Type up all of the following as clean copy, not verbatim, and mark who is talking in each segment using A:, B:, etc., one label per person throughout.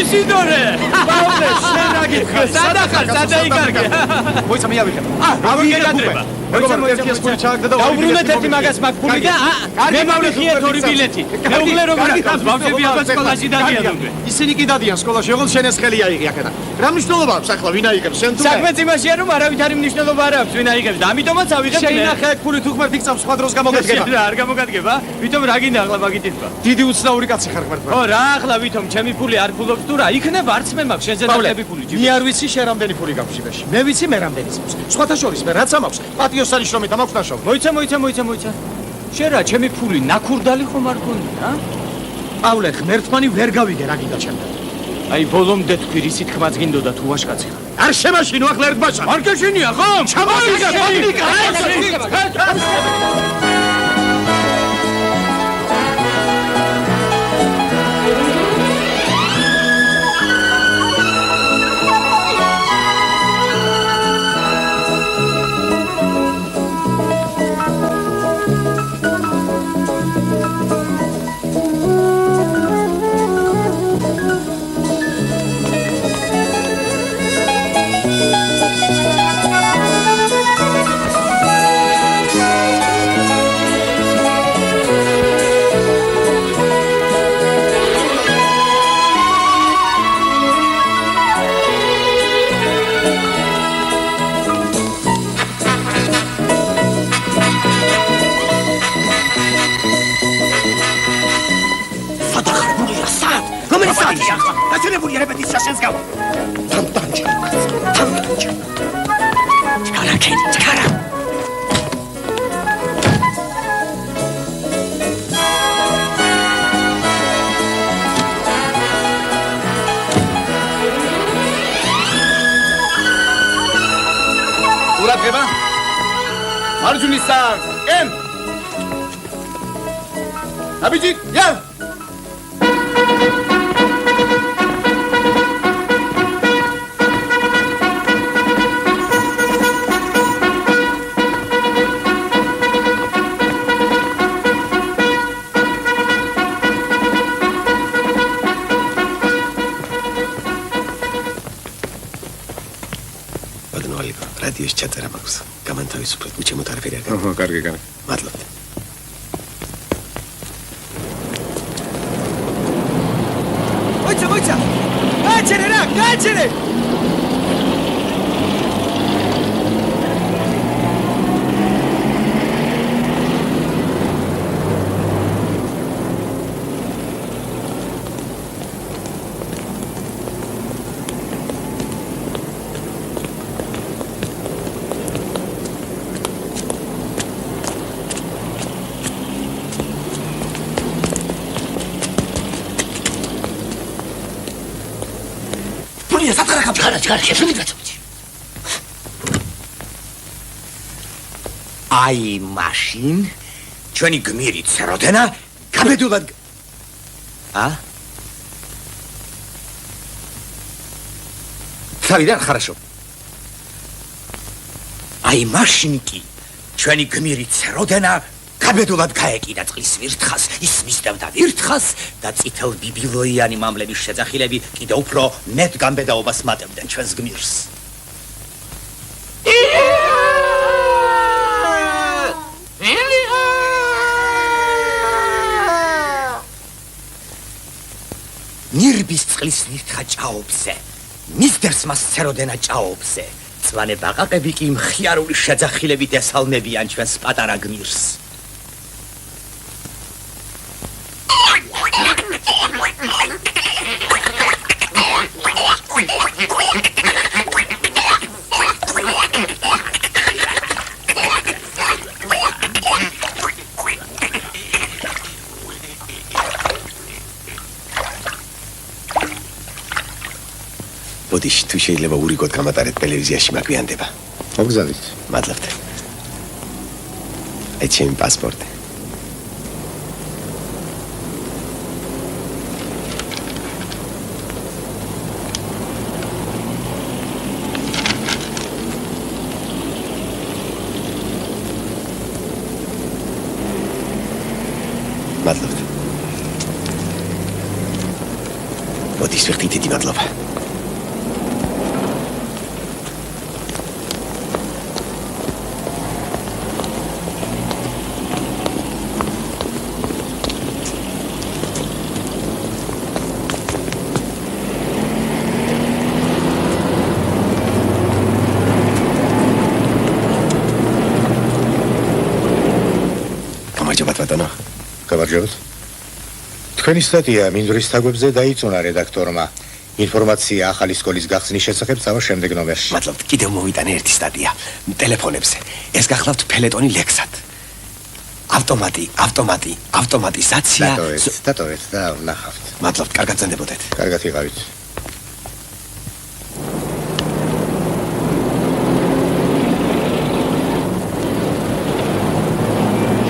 A: ისიდორე
B: ბაულე შენ აგიხარ
A: სადახარ სადაიკარგე
B: მოიცა მე ავიღებ
A: ავიღებ
B: მოიცა ფული ჩააგდა და
A: დაუბრუნეთ ერთი მაგას მაგ ფული და მე მოვიხიეთ ორი ბილეთი მეუღლე როგორ აკეთებს ბავშვები ალბათ სკოლაში დადიან
B: ისინი კი დადიან სკოლაში ოღონდ შენ ეს ხელი აიღე აქედან რა მნიშვნელობა აქვს ახლა ვინ აიღებს შენ თუ
A: საქმეც იმაშია რომ არავითარი მნიშვნელობა არ აქვს ვინ აიღებს და ამიტომაც ავიღებ
B: შეინახე აქ ფული თუ ხმარ ფიქსავს სხვა დროს გამოგადგება
A: არ გამოგადგება ვითომ რა გინდა ახლა მაგითით ვარ
B: დიდი უცნაური კაცი ხარ ღმერთმა
A: ო რა ახლა ვითომ ჩემი ფული არ ფულობს თუ რა იქნება არც მე მაქვს შენზე დაგლები ფული
B: მე არ ვიცი შენ რამდენი ფული გაქვს ჟიბეში მე ვიცი მე რამდენიც მაქვს სხვათა შორის მე რაც ამაქვს პატიოს სანიშნომით ამაქვს ნაშრომი
A: მოიცა შენ რა ჩემი ფული ნაკურდალი ხომ არ გონია
B: პავლე ღმერთმანი ვერ გავიგე რა გინდა ჩემთან
A: აი ბოლომდე თქვი რისი თქმაც გინდოდა თუ ვაშკაცი ხარ
B: არ შემაშინო ახლა ერთბაშა
A: არ გეშინია ხომ
B: ჩამოიგე
A: გაჩერებული რეპეტიცია შენს გამო.
B: თამთანჯა.
A: ჩქარა.
B: ურაგება? მარჯვენის სარდ. ენ. აბიჯი, ია.
C: ჩაწერა მაქვს. გამანთავისუფლეთ, მე ჩემო თარფერი არ გაქვს.
D: ოჰო, კარგი.
C: მადლობთ.
A: მოიცა. გაჩერე.
E: აი მაშინ ჩვენი გმირი ცეროდენა გაბედულად თავიდან ხარაშო აი მაშინ კი ჩვენი გმირი ცეროდენა გაბედულად გაეკიდა წყლის ვირთხას ის მისდევდა ვირთხას და წითელ ბიბილოიანი მამლების შეძახილები კიდევ უფრო მეტ გამბედაობას მატებდნენ ჩვენს გმირს ნირბის წყლის ვირთხა ჭაობზე მისდევს მას ცეროდენა ჭაობზე წვანე ბაყაყები კი მხიარული შეძახილებით ესალმებიან ჩვენს პატარა გმირს
C: ბოდიში თუ შეიძლება ურიგოთ გამატარეთ ტელევიზიაში მაგვიანდება.
D: მოგზავნით.
C: მადლობთ. აი ჩემი პასპორტი. მადლობთ. მოდის ვიხდით დიდი მადლობა. ბატონო.
D: გამარჯობთ. თქვენი სტატია მინდვრის თაგვებზე დაიწუნა რედაქტორმა. ინფორმაცია ახალი სკოლის გახსნის შესახებ წავა შემდეგ ნომერში.
C: მადლობთ, კიდევ მოვიტანე ერთი სტატია ტელეფონებზე. ეს გახლავთ ფელეტონი ლექსად. ავტომატიზაცია.
D: დატოვეთ და ვნახავთ.
C: მადლობთ, კარგად ზენდებოდეთ.
D: კარგად იყავით.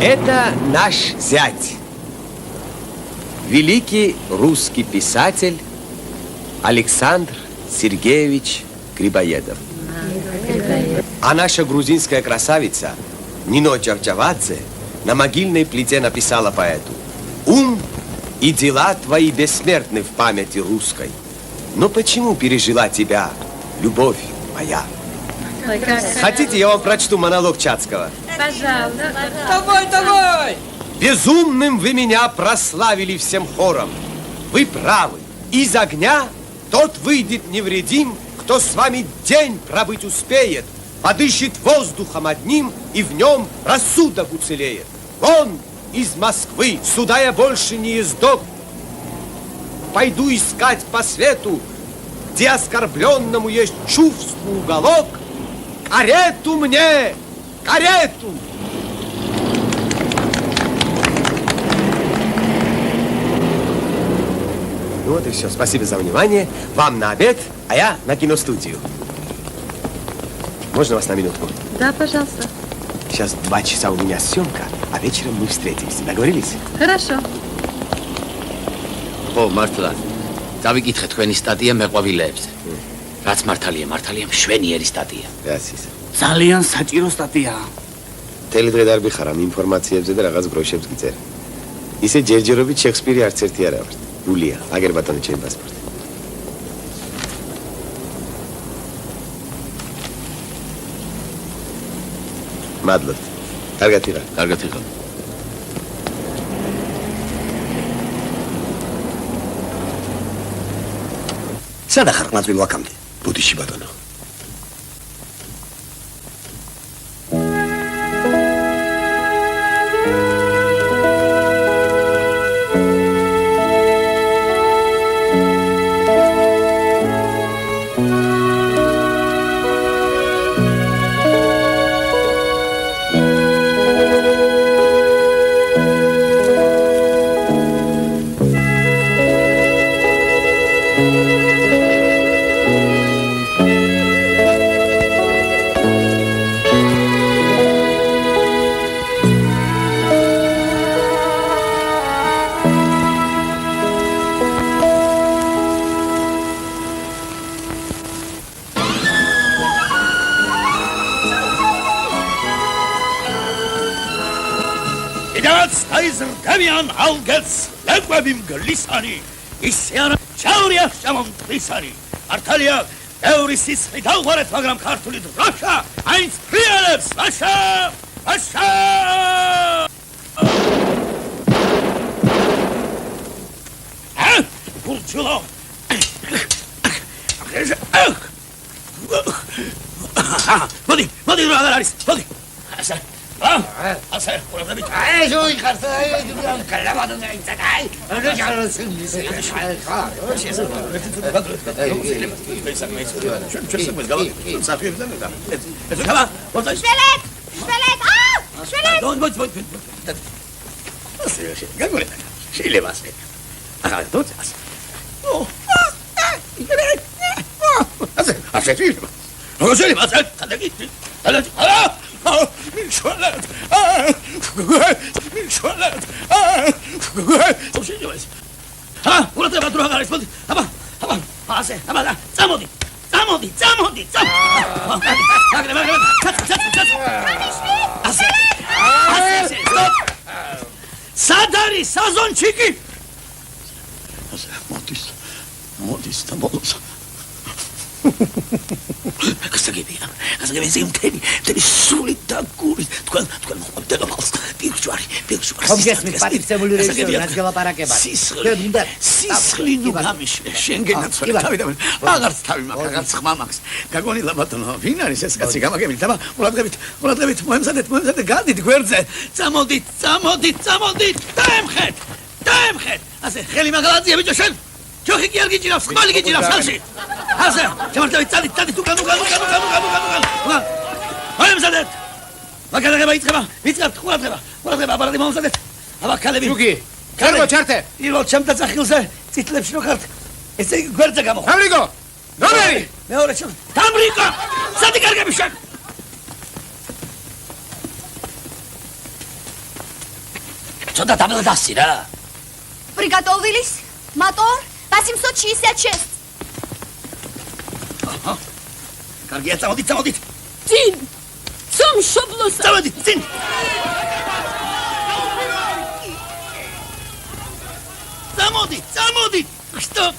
C: Это наш зять, великий русский писатель Александр Сергеевич Грибоедов. А наша грузинская красавица Нино Джавджавадзе на могильной плите написала поэту: «Ум и дела твои бессмертны в памяти русской. Но почему пережила тебя любовь моя?» Хотите, я вам прочту монолог Чацкого?
F: Пожалуйста.
E: Давай!
C: Безумным вы меня прославили всем хором. Вы правы. Из огня тот выйдет невредим, кто с вами день пробыть успеет, подышит воздухом одним, и в нем рассудок уцелеет. Вон из Москвы, сюда я больше не ездок. Пойду искать по свету, где оскорбленному есть чувство уголок. Карету мне! Карету! Ну вот и все. Спасибо за внимание. Вам на обед, а я на киностудию. Можно вас на минутку?
F: Да, пожалуйста.
C: Сейчас 2 часа у меня съемка, а вечером мы встретимся. Договорились?
F: Хорошо.
A: О, მართლა. დავიკითხე თქვენი სტატია მეყვავილეებზე. რაც მართალია, მშვენიერი სტატია.
C: Gracias.
A: ძალიან საჭირო სტატიაა.
C: მთელი დღე დარბი ხარ ამ ინფორმაციებზე და რაღაც გროშებს გიწერე. ისე ჯერჯერობით შექსპირი არც ერთი არა ვარ. გულია, აგერ ბატონო ჩემი პასპორტი. მადლობთ. კარგად იყავ.
A: კარგად იყავ.
C: სადა ხარ ყმაწვილ ვაკამდე? ბუდიში ბატონო.
A: ზრდებიან ალგეთს ლეკვები მგლისანი, ისე არა ჩაურია შემომტვისანი. მართალია, ბევრი სისხლი დავღარეთ, მაგრამ ქართული დროშა აინც ფრიალებს. ვაშა! ვაშა! გურჯულო! მოდი, რა არის? მოდი! ასე. ასე, ყურადღებით.
B: ჟოი ხართა, კალაბადო დაიცაკაი. რა ჯაროსი
A: მიშველეთ! მიშველეთ! შევშინდე. ყურადღება თუ რა არის? მოდი. ასე, წამოდი. ასე. სად არის საზონჩიკი?
D: ასე, მოდის.
E: ბოლოს გასაგებია ეს მთელი სული და გული თქვენ მოხდება მას პირჯვარი
G: ხომგესმით პატივცემული რეჟისორი რაც გელაპარაკება
E: სისხლი ნუ გამიშლე შენგენაც თავი და აღარც თავი მაქვს აღარც ხმა მაქვს გაგონილა ბატონო ვინ არის ეს კაცი გამაგებით აბა ურადღებით მოემზადეთ გადით გვერდზე წამოდით დაემხეთ ასე ხელი მაგალაძია ბიჭო შენ ჯოხი კი არ გიჭირავს ხმალი გიჭირავს ხელში ასე შემართებით წადით უკან მოემზადეთ მაგალაღება იწყებთ ყურადღება აბარადი მომზადეთ აბა ქალები
B: ჯუგი კარგო ჩართე
E: პირველ ჩემთა სახილზე წითლებში რო ხართ ესე გვერდზე გამოხო
B: თამრიკო ნომერი
E: მეორე ჩემ თამრიკო სადი კარგები შენ ცოტა დამელდასი რა
H: Приготовились? Мотор 866.
E: კარგია წამოდით
H: Цин! Сам шоблоса!
E: წამოდით წინ წამოდით სტოპ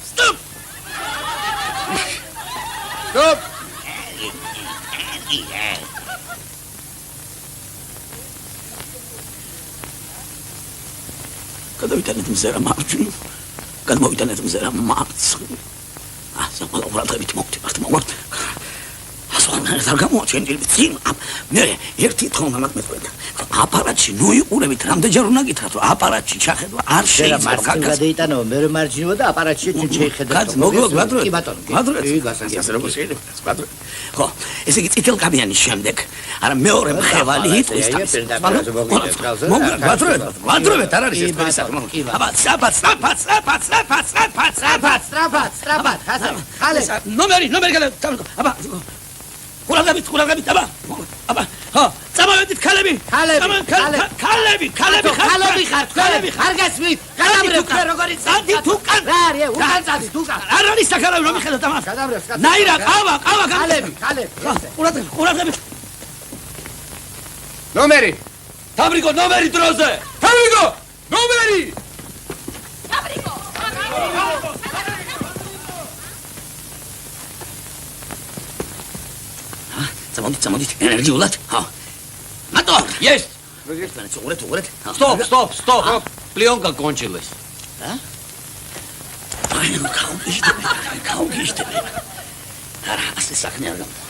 E: გადავიტანეთ მზერა მარჯვნივ გადმოვიტანეთ მზერა მარცხნივ საკმაოდ ურადღებით მოვთ არ გამოაჩენილი წინ მე ერთი თხოვნა მაგმეთქვენ აპარატში ნუ იყურებით რამდენჯერ უნდა გითხრათ რომ აპარატში ჩახედვა არ შეიძლება
G: მაგას გადაიტანო მე მარჯნივ და აპარატში შეხედა
E: კი ბატონო ხო ესე იგი წითელკაბიანის შემდეგ არა მეორე მხევალი იტყვის ვადრობეთ არ არის ეს პერისაკმო აბა სტრაფად
G: ხალე
E: ნომერი აბა ყურადღებით აბა ხო წამოვედით ქალები ხართ
G: არ გასმით გადაბრევთ როგორი
E: წადი თუკან
G: რა არის უკან წადი თუკან
E: არ არის საქარავი რომ მიხედოთ ამას
G: გადაბრევთ
E: ნაირა ყავა
G: ქალები
E: ყურადღებით
B: ნომერი
E: თამრიკო ნომერი დროზე
B: ნომერი
E: წამოდით ენერგიულად ხო მატო есть უღურეთ
A: Стоп. Пленка кончилась.
E: აი ნუ გაუგიჟდები არა ასე საქმე არ გამოდის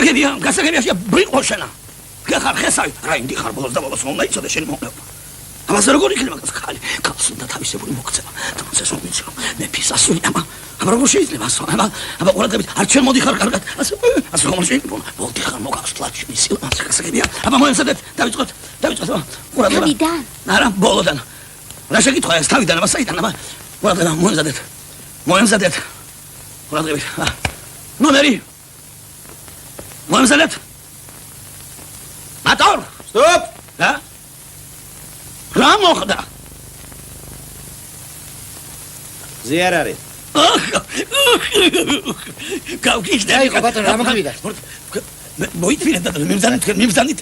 E: მოდი გასაგებია ბრიყო შენა გახარ ხესავი რა ინდი ხარ ბოლოს და ბოლოს უნდა იცოდე შენი მომნეობა ამას როგორ იქნება კაცი კაცს უნდა თავისებური მოქცევა თუმცა სომიცი მე ფისასული აბა როგორ შეიძლება ასო აბა ყურადღებით არ ჩვენ მოდი ხარ კარგად ასე ხომ შეიძლება მოდი ხარ მოგახსლათ მისი გასაგებია აბა მოემზადეთ დავიწყოთ ყურადღება არა ბოლოდან რა შეკითხვა ეს თავიდან აბა საიდან აბა ყურადღება მოემზადეთ ყურადღებით ნომერი მოემზადეთ მოტორ
B: სტოპ
E: რა მოხდა
G: ზიარ არის
E: გავგიჟდები
G: აიღო ბატონო რა მოგივიდა
E: მოითმინეთ და მიმზანით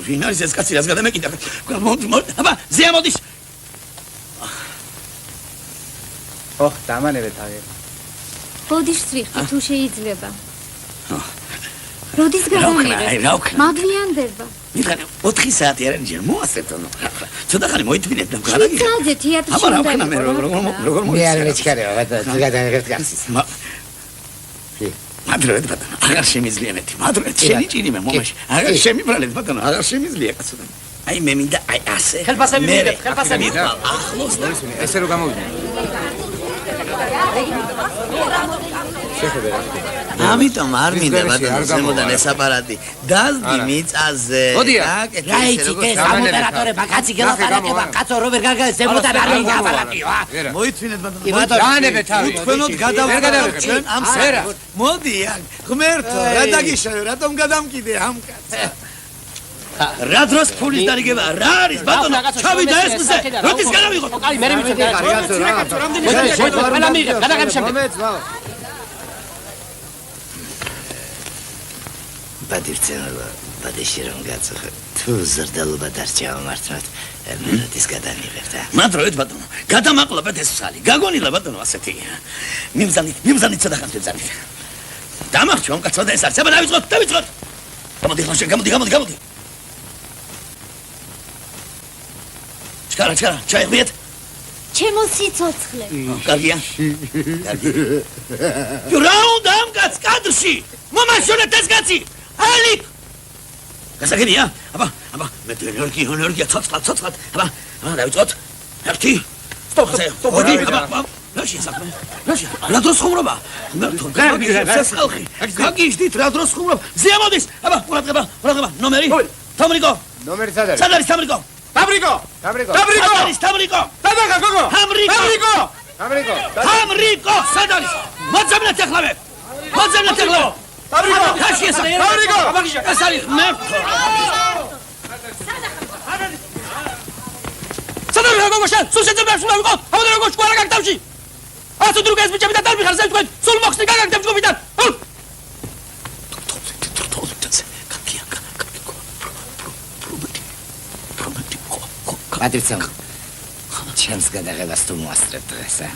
E: ვინ არის ეს კაცი რაც გადამეკიდა აბა ზია მოდის
G: ოხ დამანებე თავი
F: ბოდიშს ვიხდი თუ შეიძლება როდის გადამიღე მაგვიანდება
E: მითხარი 4 საათი არ არის მოასწრეთო ცოტა ხანი მოითმინეთ და გადაგიხე
F: საათზე თეატრში უნდა
E: როგორ
G: მე არ მეჩქარეო გადაგიღეთ გასის
E: მადლობთ ბატონო აღარ შემიძლია მეტი მადლობთ შენი ჭინი მე მომაში აღარ შემიბრალეთ ბატონო აღარ შემიძლია კაცო აი მე მინდა აი ასე
G: ხელფასები ახლოს
B: ესე რომ გამოვიდნენ
E: ამიტომ არ მინდა ბატონო ზემოდან ეს აპარატი დაზდი მიწაზე
G: რა იცით ეს ამოდერატორე ბაკაცი გელაპარაკება კაცო რობერ გარგაეს ზემოდან არ მინდა აპარატიო
E: მოიწვინეთ ბატონო
C: დაანებეთ თავი
E: თქვენოთ გადავყავთ ჩვენ ამ სერა მოდი ან ღმერთო რა დაგიშავე რატომ გადამკიდე ამ კაცს რა დროს ფულის დარიგება რა არის ბატონო ჩავიდა ეს მზე როდის გადავიღოთ
G: აი მე მიწევდი
E: ბადირცელა ბადეში რომ გაწახე თუ ზრდალობა დარჩა მართლაც მე როდის გადამიღებდა მადროეთ ბატონო გადამაყლობეთ ეს სალი გაგონილა ბატონო ასეთი მიმზანით სადახანთ ვიძანით დამარჩო ამ კაცო და ეს არც აბა დავიწყოთ გამოდი ხოშე გამოდი ჩქარა ჩაიღეთ
F: ჩემო სიცოცხლე
E: კარგია რაუნდ ამ კაც კადრში მომაშორეთ ეს კაცი ალიკ გასაგებია აბა მე ენერგია ცოცხლად აბა დავიწყოთ ერთი სტოპ აბა რაში საქმე რაში რა დროს ხუმრობა გაგიშდით ხალხი გაგიშდით რა დროს ხუმრობა ზემოდის აბა ყურადღება ნომერი თამრიკო
G: ნომერი სად არის?
E: სად არის თამრიკო
B: Tabriko!
E: Tabriko!
B: Tadaga, gogo!
E: Tamriko! Sად არის? მოძებნეთ ახლავე!
B: Tabriko!
E: რაში ეს?
B: Tabriko!
E: ეს არის მე. სად არის გოგო შენ? სულ შეძებნებს უნდა ვიყო. ამოდე გოგო შუა რა გაგდავში? ასო დრუგეს ბიჭები და დარბი ხარ ზევ სულ მოხსნი გაგდებ ჯგუფიდან.
G: Patricão, ჩემს გადაღებას თუ მოასწრებ დღეს, ა?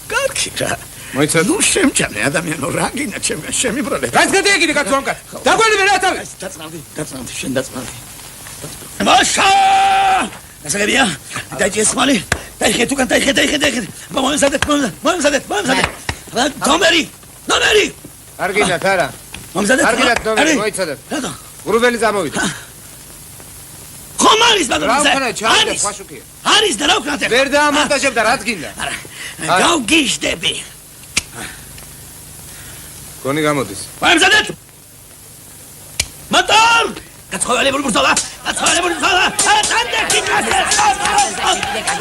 E: კარგი რა. მოიცა ნუ შემჭამე ადამიანო რა გინდა ჩემგან შემიბროლე.
B: რაც გადაიგიდე კაცო ამ კაცს. დაგვენებე რა თავი.
E: დაწნავდი, შენ დაწნავდი. მაშა! გასაგებია? დაიჭეს მალი. დაიხეთ უკან, დაიხეთ. მომზადეთ. ნომერი!
G: კარგია, თარა.
E: მომზადეთ.
G: კარგია, ნომერი მოიცადეთ.
E: რატო?
G: გურუბელი წამოვიდა.
E: ხომ არის ბატონო? არის და რა ვქნათ?
G: ვერ დაამონტაჟებდა, რაც გინდა.
E: გავგიშდები.
G: გონი გამოდის.
E: მომზადეთ. მოტორ! გაცხოველებული ბურთოლა.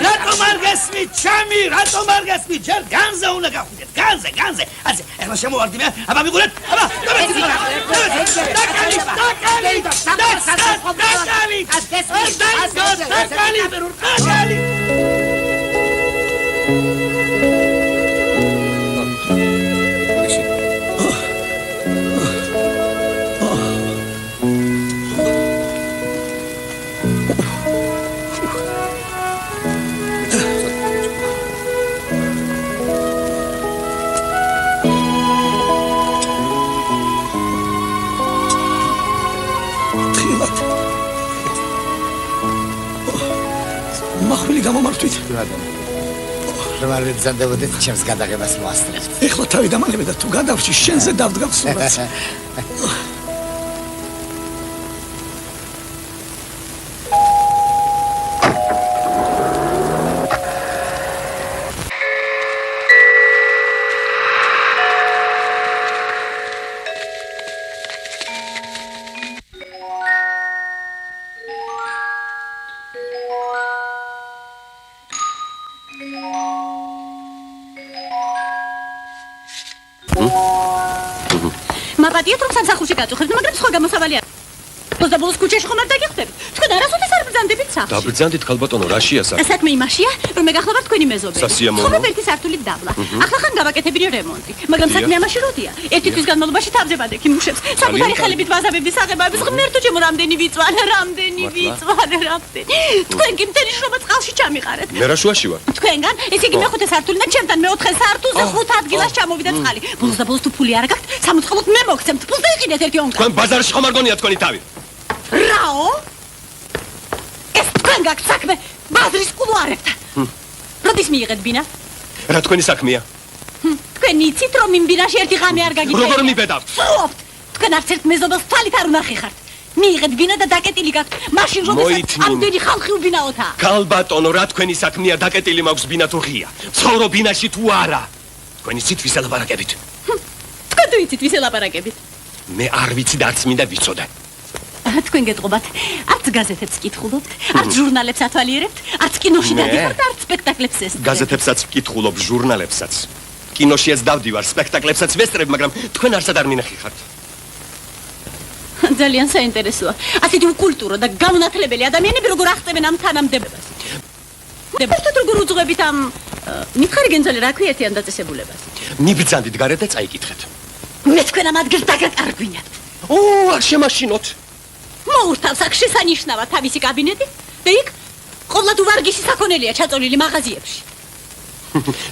E: რატომ არ გესმი ჩემი? ჯერ განზე უნდა გავხდეთ. განზე. ასე, ეხლა შემოვარდი მე. აბა მიგულეთ. აბა, დაკალი. გამომართვით.
G: რომ არ ვიბრძანდებოდეთ ჩემს გადაღებას მოასწრებთ.
E: ეხლა თავი დამალები და თუ გადავრჩი შენზე დავდგავ სურათს.
H: მაპატიეთ რომ სამსახურში გაწუხებთ, მაგრამ სხვა გამოსავალი არ. ბოლოს ქუჩაში ხომ არ დაგიხდებით? თქვენ არასოდეს არ ბრძანდებით სახლში.
A: დაბრძანდით ხალბატონო, რაშია საქმე?
H: საქმე იმაშია, რომ მე გახლავარ თქვენი მეზობელი.
A: სასიამოვნო.
H: ხომ ერთი სართულით დაბლა. ახლა ხან გავაკეთებინე რემონტი, მაგრამ საქმე ამაში როდია? ერთი თვის განმავლობაში თავზე ვადექი მუშებს. საკუთარი ხელებით ვაზაბების საღებავების ღმერთო ჩემო რამდენი ვიწვალე. თქვენ კი მთელი შრომა წყალში ჩამიყარეთ.
A: მე რა შუაში ვარ?
H: თქვენგან, ესე იგი მეხუთე სართულიდან ჩემთან მეოთხე სართულზე 5 ადგილას ჩამოვიდა წყალი. ბოლოს თუ ფული არ გაქვთ, სამოთხალოდ მე მოგცემთ. ფულს დაიყიდეთ ერთი ონკა.
A: თქვენ ბაზარში ხომ არ გონია თქვენი თავი?
H: რაო? ეს თქვენ გაქვთ საქმე ბაზრის კულუარებთან. როდის მიიღეთ ბინა?
A: რა თქვენი საქმეა?
H: თქვენ იცით რომ იმ ბინაში ერთი ღამე არ გაგიჭირეთ?
A: როგორ მიბედავთ?
H: სრულობთ. თქვენ არც ერთ მეზობელს თვალით არ უნახი ხართ. მიიღეთ ბინა და დაკეტილი გაქვთ. მაშინ როდესაც ამდენი ხალხი უბინაოთა.
A: ქალბატონო, რა თქვენი საქმეა? დაკეტილი მაქვს ბინა თუ ღია? ცხოვრობ ბინაში თუ არა?
C: თქვენ იცით ვის ელაპარაკებით?
H: თქვენ თუ იცით ვის ელაპარაკებით?
C: მე არ ვიცი და არც მინდა ვიცოდე.
H: თქვენ გეტყობათ, არც გაზეთებს კითხულობთ, არც ჟურნალებს ათვალიერებთ, არც კინოში დადიხართ, არც სპექტაკლებს ესწრებთ.
C: გაზეთებსაც ვკითხულობ, ჟურნალებსაც. კინოშიაც დავდივარ, სპექტაკლებსაც ვესწრებ, მაგრამ თქვენ არსად არ მინახი ხართ.
H: ძალიან საინტერესოა. ასეთი უკულტურო და განუნათლებელი ადამიანები როგორ აღწევენ ამ თანამდებობას. დებასთან როგორ უძღვებით ამ მითხარი გენძალე რა ქვია ერთიან დაწესებულებას.
C: მიბრძანდით გარეთ და წაიკითხეთ.
H: მე თქვენ ამ ადგილს დაგაკარგვინებთ.
C: ო, არ შემაშინოთ.
H: მოურთავს აქ შესანიშნავად თავისი კაბინეტი და იქ ყოვლად უვარგისი საქონელია ჩაწოლილი მაღაზიებში.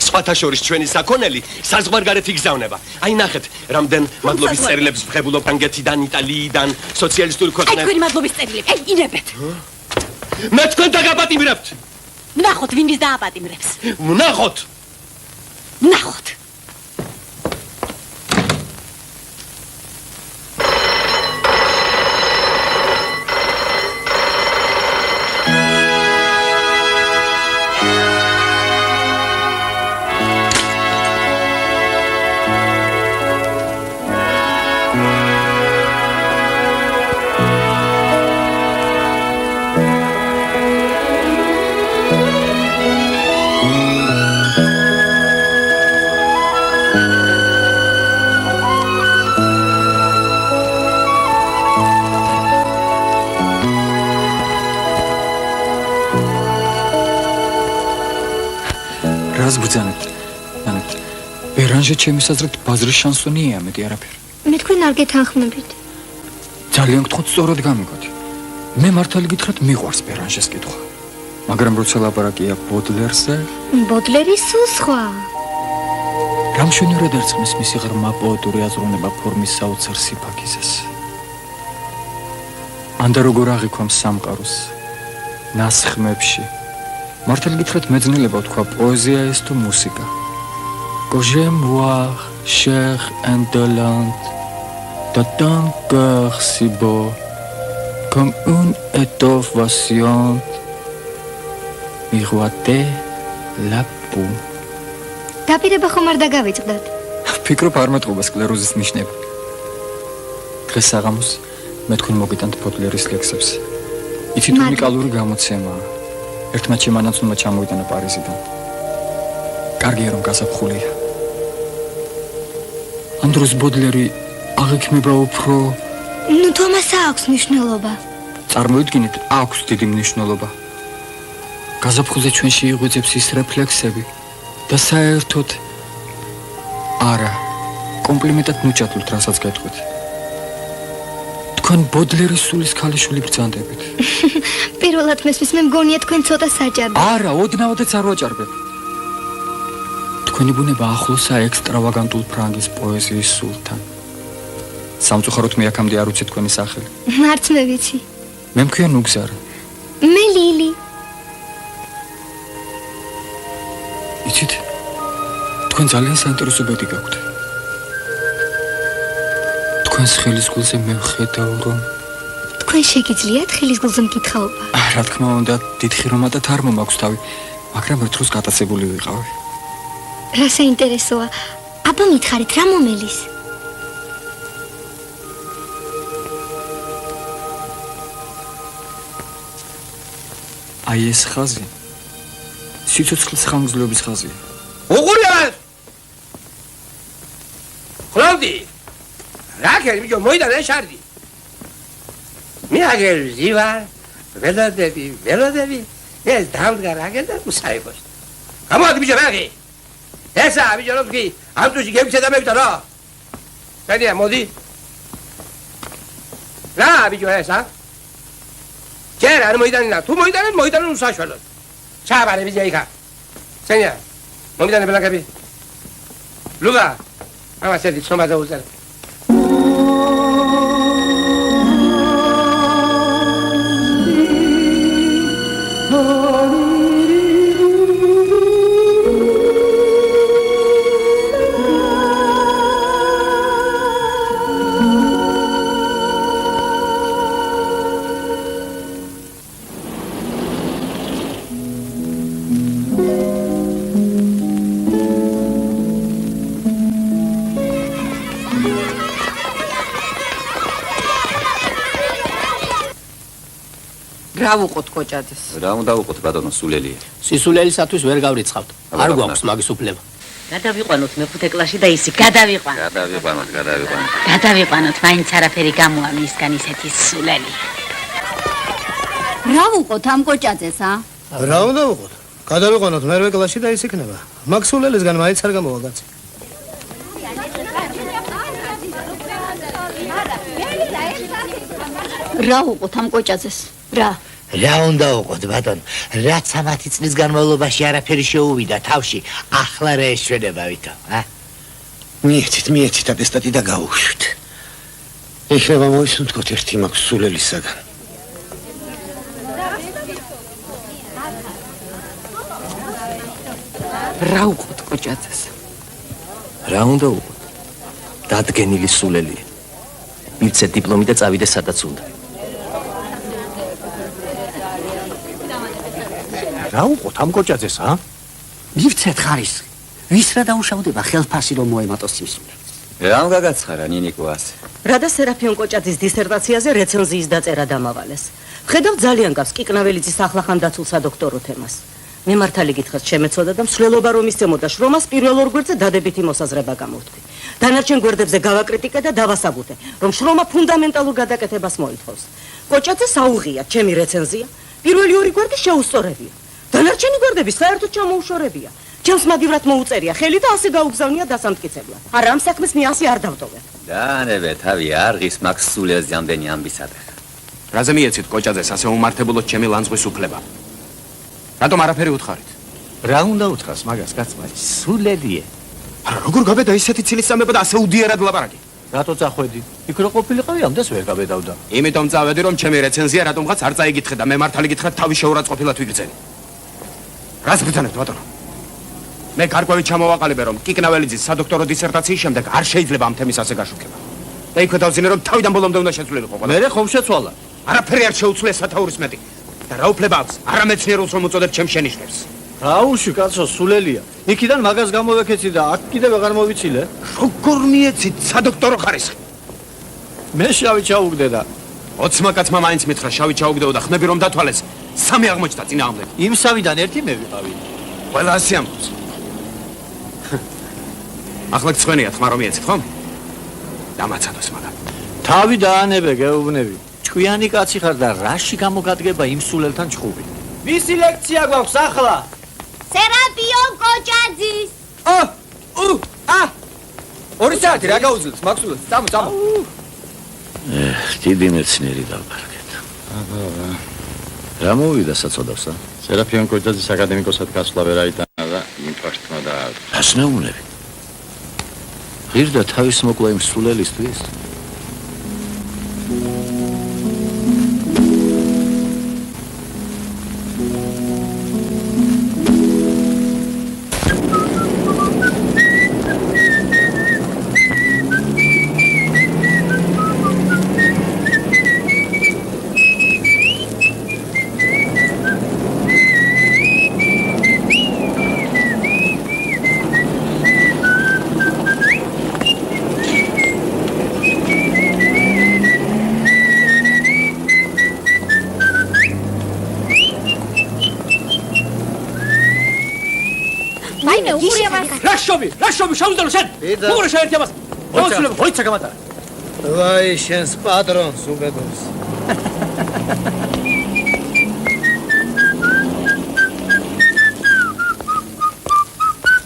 C: სხვათა შორის ჩვენი საქონელი საზღვარგარეთ იგზავნება. აი ნახეთ, რამდენ მადლობის წერილებს ვღებულობ ანგეთიდან, იტალიიდან, სოციალისტური
H: აი
C: ქვეყნებიდან.
H: თქვენი მადლობის წერილები, აი ინებეთ.
C: მე თქვენ დაგაპატიმრებთ.
H: ვნახოთ ვინ ვის დააპატიმრებს.
C: ვნახოთ.
H: ვნახოთ.
I: რას ბრძანებთ? ანეთ, ბერანჟე ჩემის აზრით ბაზრის შანსონია, მეტი არაფერი.
F: მე თქვენ არ გეთანხმებით.
I: ძალიან გთხოვთ, სწორად გამიგოთ. მე მართალი გითხრათ, მიყვარს ბერანჟეს კითხვა. მაგრამ როცა ლაპარაკია ბოდლერზე,
F: ბოდლერის სულ სხვა.
I: გამშვენივრად ერწყმის მისი ღრმა პოეტური აზროვნება ფორმის საოცარ სიფაქიზეს. ანდა როგორ აღიქვამს სამყაროს ნასხმებში. მართალი გითხრათ, მეძნილება თქვა პოეზია ეს თუ მუსიკა. Que j'aime voir cher indolente de ton cœur si beau comme une étoffe vacillante miroiter la peau.
F: დაპირება ხომ არ დაგავიწყდათ?
I: ფიქრობ არ მეტყობა სკლეროზის ნიშნები. დღეს საღამოს მე თქვენ მოგიტანთ ბოდლერის ლექსებს. იცით უნიკალური გამოცემაა. ერთმა ჩემანაცნობა ჩამოვიტანა პარიზიდან. კარგია რომ გასაფხულია. ამ დროს ბოდლერი აღიქმება უფრო
F: ნუ თომას აქვს მნიშვნელობა.
I: წარმოიდგინეთ, აქვს დიდი მნიშვნელობა. გაზაფხულზე ჩვენში იღვეძებს ის რეფლექსები და საერთოდ არა, კომპლიმენტად ნუჭადულთ, რასაც გეტყვით. თქვენ ბოდლერის სულის ქალიშვილი ბრძანდებით.
F: პირველად მესმის მე მგონია თქვენ ცოტა საჭარბი.
I: არა, ოდნავადაც არ ვაჭარბებ. თქვენი ბუნება ახლოსაა ექსტრავაგანტულ ფრანგის პოეზიის სულთან. სამწუხაროდ მე აქამდე არ უცე თქვენი სახელი.
F: არც მე ვიცი.
I: მე მქვია ნუგზარა.
F: მე ლილი.
I: იცით, თქვენ ძალიან საინტერესო ბედი გაქვთ. თქვენს ხელის გულზე მე ვხედავ, რომ
F: თქვენ შეგიძლიათ ხელის გულზე მკითხაობა?
I: რა თქმა უნდა, დიდხი რომადათ არ მომაქვს თავი, მაგრამ ერთ დროს გატაცებული ვიყავი.
F: რა საინტერესოა. აბა მითხარით, რა მომელის?
I: აი ეს ხაზი სიცოცხლის ხანგრძლივობის ხაზია.
C: უყურებთ! ხლავდი! რა ქერი მიჯო მოიდანე შარდი. მე აგერ ზივარ, ველოდები, ეს დამდგა რაგენ და უსაიბოს. გამოდი მიჯო რაგი. ესა მიჯო როგი, ამ თუში გემჩე და მევიდა რა. გადია მოდი. რა მიჯო ესა? ჯერ არ მოიდანე, თუ მოიდანე უსაშველოდ. ჩაბარე მიჯე იქა. სენია, მომიდანე ბლაკები. ლუგა, ამა შედი ცნობა და უზარ.
G: რა ვუყოთ კოჭაძეს?
E: რა უნდა უყოთ ბატონო სულელია?
G: სისულელისათვის ვერ გავრიცხავთ. არ გვაქვს მაგის უფლება.
J: გადავიყვანოთ მეხუთე კლასში და ისი გადავიყვანოთ. გადავიყვანოთ, მაინც არაფერი გამოა მისგან ისეთი სულელი.
F: რა ვუყოთ ამ კოჭაძეს, ა?
B: რა უნდა ვუყოთ? გადავიყვანოთ მერვე კლასში და ის იქნება. მაგ სულელისგან მაინც არ გამოვა კაცი.
F: რა ვუყოთ ამ კოჭაძეს? რა?
G: რა უნდა უყოთ ბატონო? რაც 10 წლის განმავლობაში არაფერი შეუვიდა თავში, ახლა რა ეშვენება ვითომ, ა?
B: მიეცით ატესტატი და გავუშვით. ეხლა მოისუნთქოთ ერთი მაგ სულელისაგან.
G: რა უყოთ კოჭაძეს?
K: რა უნდა უყოთ? დადგენილი სულელია. მივცე დიპლომი და წავიდე სადაც უნდა.
B: რა უყოთ ამ კოჭაძეს, ა?
G: მივცეთ ხარისხი. ვის რა დაუშავდება ხელფასი რომ მოემატოს იმ სულელს?
E: რამ გაგაცხარა ნინიკო ასე?
J: რადა სერაფიონ კოჭაძის დისერტაციაზე რეცენზიის დაწერა დამავალეს. ხედავ ძალიან გავს კიკნაველიძის ახლახან დაცულ სადოქტორო თემას. მე მართალი გითხრათ შემეცოდა და მსვლელობა რომ ისწემოდა შრომას პირველ ორ გვერდზე დადებითი მოსაზრება გამოვთქვი. დანარჩენ გვერდებზე გავაკრიტიკე და დავასაბუთე, რომ შრომა ფუნდამენტალურ გადაკეთებას მოითხოვს. კოჭაძეს აუღია ჩემი რეცენზია, პირველი ორი გვერდი შეუსწორებია. დანარჩენი გვერდები საერთოდ ჩამოუშორებია. ჩემს მაგივრად მოუწერია ხელი და ასე გაუგზავნია დასამტკიცებლად. არა ამ საქმეს მე ასე არ დავტოვებ.
E: დაანებე თავი არღის მაგ სულელს რამდენი ამბისადე.
A: რაზე მიეცით კოჭაძეს ასე უმართებულოთ ჩემი ლანძღვის უფლება? რატომ არაფერი უთხარით?
B: რა უნდა უთხრას მაგას კაცმა?
A: სულელია. არა როგორ გაბედა ისეთი ცილის სამება და ასე უდიერად ლაპარაკი?
B: რატო წახვედი? იქ რო ყოფილიყავი ამდენს ვერ გაბედავდა.
A: იმიტომ წავედი რომ ჩემი რეცენზია რატომღაც არ წაიგითხე და მე მართალი გითხრათ თავი შეურაცხყოფილად ვიგრძენი. რას ბრძანებთ ბატონო? მე გარკვევით ჩამოვაყალიბე რომ კიკნაველიძის სადოქტორო დისერტაციის შემდეგ არ შეიძლება ამ თემის ასე გაშუქება. და იქვე დავზინე რომ თავიდან ბოლომდე უნდა შეცვლილიყო ყველა.
B: მე ხომ შეცვალა?
A: არაფერი არ შეუცვლია სათაურის მეტი. და რა უფლება აქვს? არამეცნიერულს რომ უწოდებ ჩემს შენიშვნებს.
B: აუში კაცო სულელია. იქიდან მაგას გამოვეკეცი და აქ კიდევ აღარ მოვიცილე.
A: როგორ მიეცით სადოქტორო ხარისხი?
B: მე შავი ჩაუგდე და
A: 20 კაცმა მაინც მითხრა შავი ჩაუგდეო და ხმები რომ დათვალეს. 3 აღმოჩნდა წინააღმდეგ.
B: იმ სამიდან ერთი მე ვიყავი.
A: ყველა ასე ამბობს. ახლა გწვენიათ ხმა რომ მიეცით ხომ? დამაცადოს მაგა.
B: თავი დაანებე გეუბნები. ჭკვიანი კაცი ხარ და რაში გამოგადგება იმ სულელთან ჭხუბი? ვისი ლექცია გვაქვს ახლა?
F: სერაფიონ კოჭაძის.
C: ორი საათი რა გაუძლებს მაგ სულელს? წამო.
K: დიდი მეცნიერი დავბარგეთ. რა მოვიდა საწოდავს, ა?
D: სერაფიონ კოჭაძის აკადემიკოსად გასვლა ვერ აიტანა და ინფარქტმა დაარღვია.
K: რას მეუბნები? ღირდა თავის მოკლა იმ სულელისთვის?
A: რაშობი შავუდანო შენ მოგრე შეერთი ამას მოიცილებ მოიცა გამატარა
B: ვაი შენს პატრონს უბედოს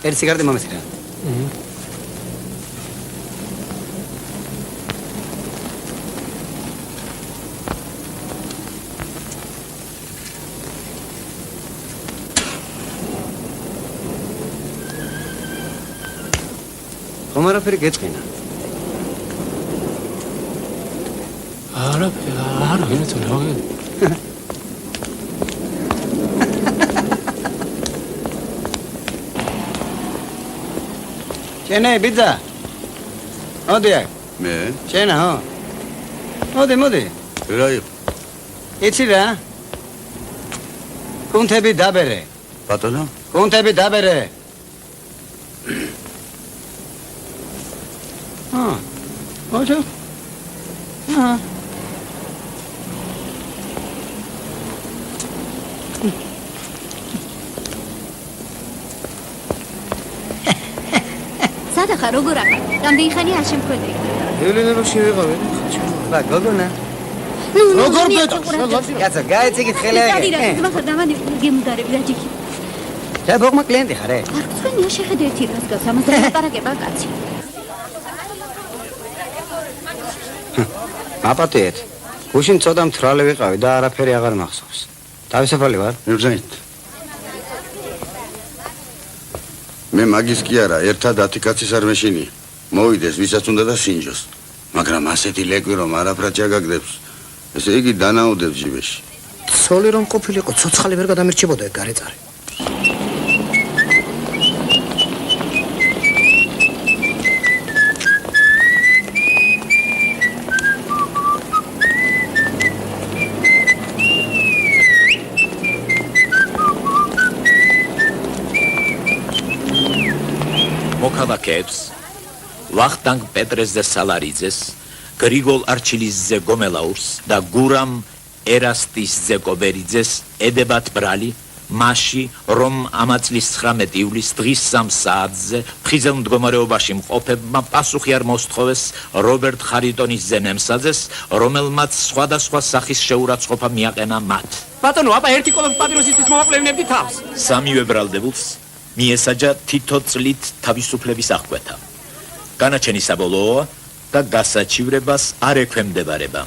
C: ერთი სიგარეტი მომეცია რომარაფერი გეწყინა
A: არაფერი არ ვინც რა
C: ჩენე ბიძა მოდი აქ
K: მე
C: ჩენა ხო მოდი
K: რა იყო
C: იცი რა კუნთები დაბერე
K: ბატონო
C: კუნთები დაბერე ოჯო
F: გადახარ როგორ ახარ? რამდენი ხანი არ შემხვედრი?
L: ევლენებაში ვიყავი.
C: რა გოგონა?
F: როგორ
C: კაცო, გაიციგით ხელები.
F: მაგარ დამანი გემუდარები და ჯიქი.
C: და ბოგმა კლიენტი ხარ?
F: არ გწვენია შეხედე ერთი რას გას ამას დაპარაკება კაცი.
L: აპატიეთ. გუშინ ცოტა მთრალე ვიყავი და არაფერი აღარ მახსოვს. თავისუფალი ვარ?
M: მივზენით. მე მაგის კი არა, ერთად 10 კაცის არ მეშინი. მოვიდეს ვისაც უნდა და სინჯოს. მაგრამ ასეთი ლეკვი რომ არაფრად ჩაგაგდებს, ესე იგი დანაოდებს ჯიბეში.
L: ცოლი რომ ყოფილიყო, ცოცხალი ვერ გადამირჩებოდა ეგ გარეწარი.
E: მოქალაქეებს ვახტანგ პეტრესზე სალარიძეს, გრიგოლ არჩილისზე გომელაურს და გურამ ერასტისზე კობერიძეს ედებათ ბრალი მასში, რომ ამა წლის 19 ივლისს დღის 3 საათზე ფხიზელ მდგომარეობაში მყოფებმა პასუხი არ მოსთხოვეს რობერტ ხარიტონის ზენემსაძეს, რომელმაც სხვადასხვა სახის შეურაცხყოფა მიაყენა მათ.
A: ბატონო, აბა ერთი კოლოს პატრიოტისთვის მოვაკლევინებდი თავს.
E: სამივე ბრალდებულს მიესაჯა თითო წლით თავისუფლების აღკვეთა. განაჩენი საბოლოოა და გასაჩივრებას არ ექვემდებარება.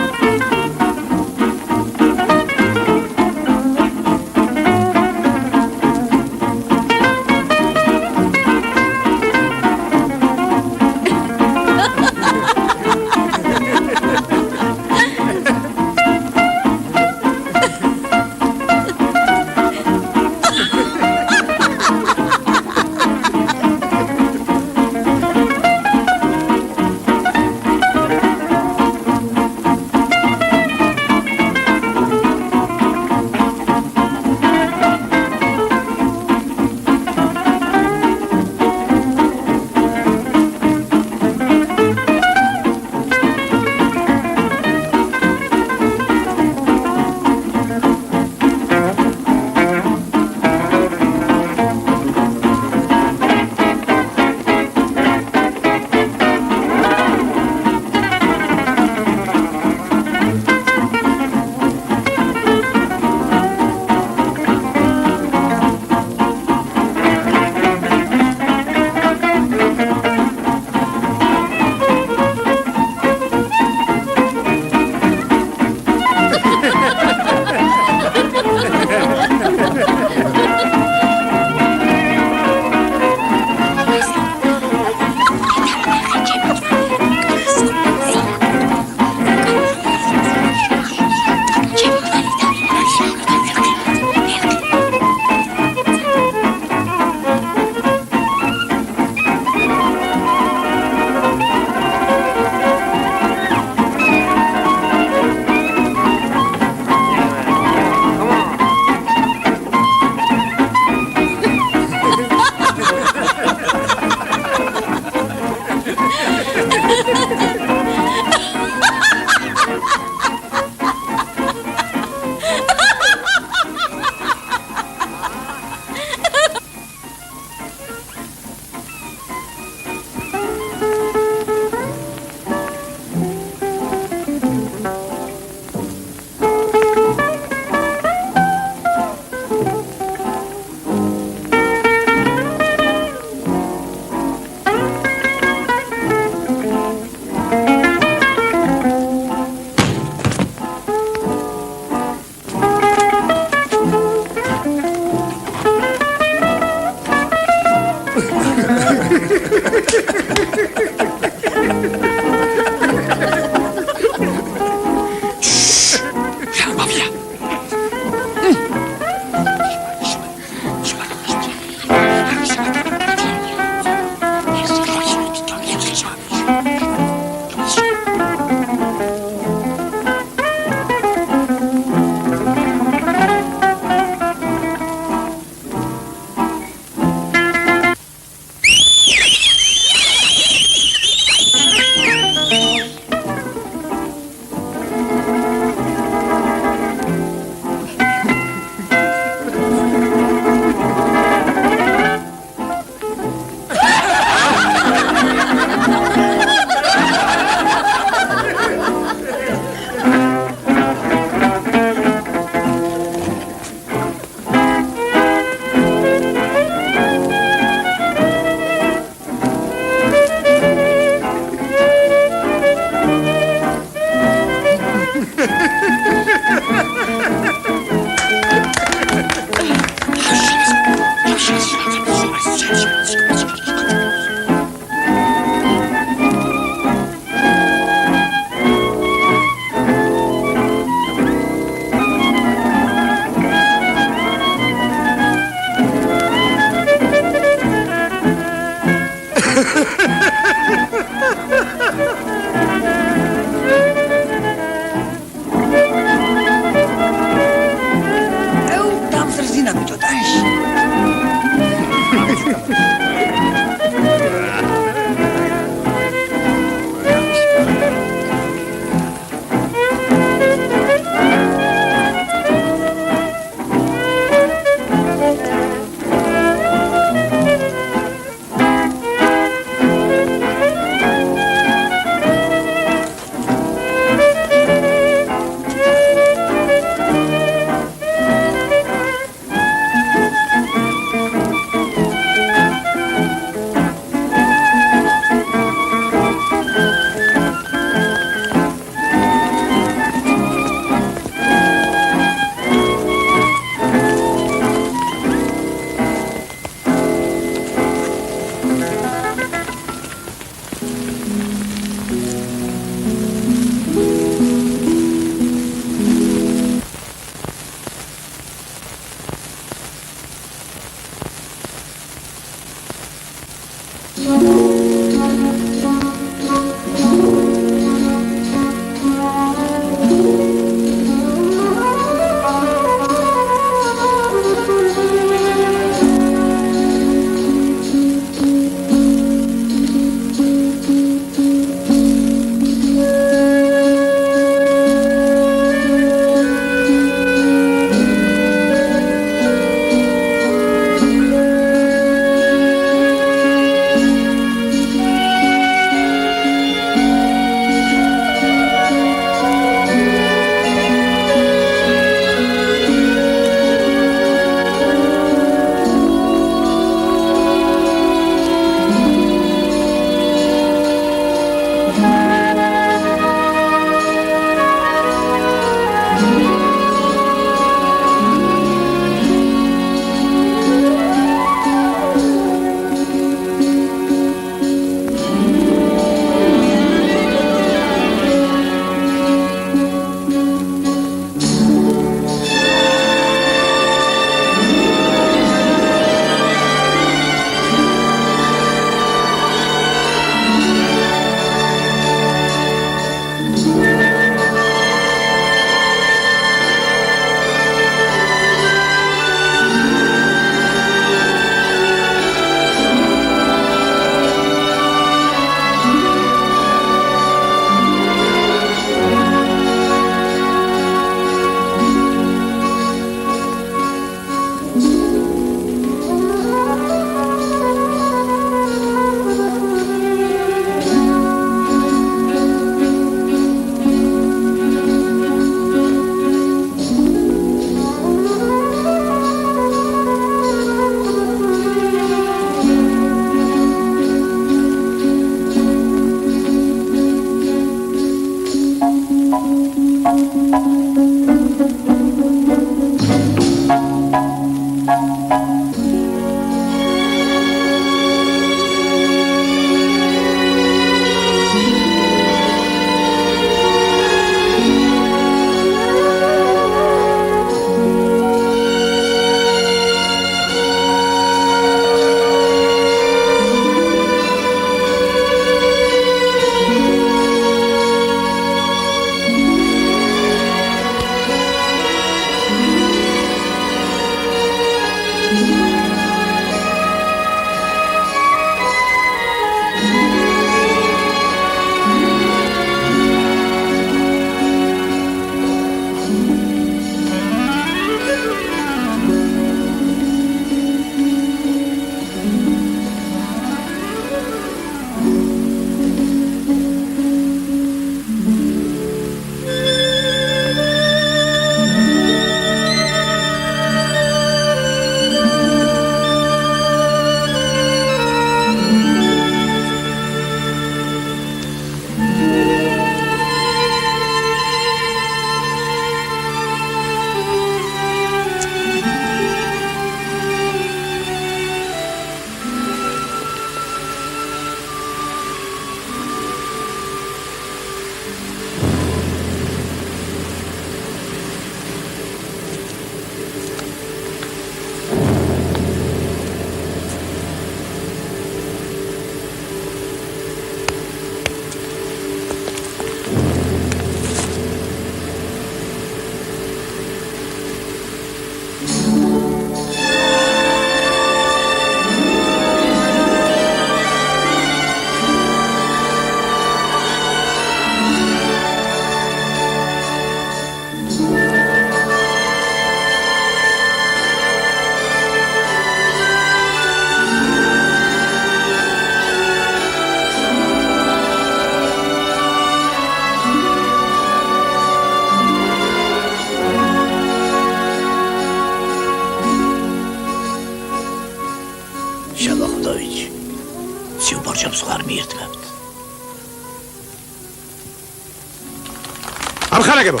A: ამხანაგებო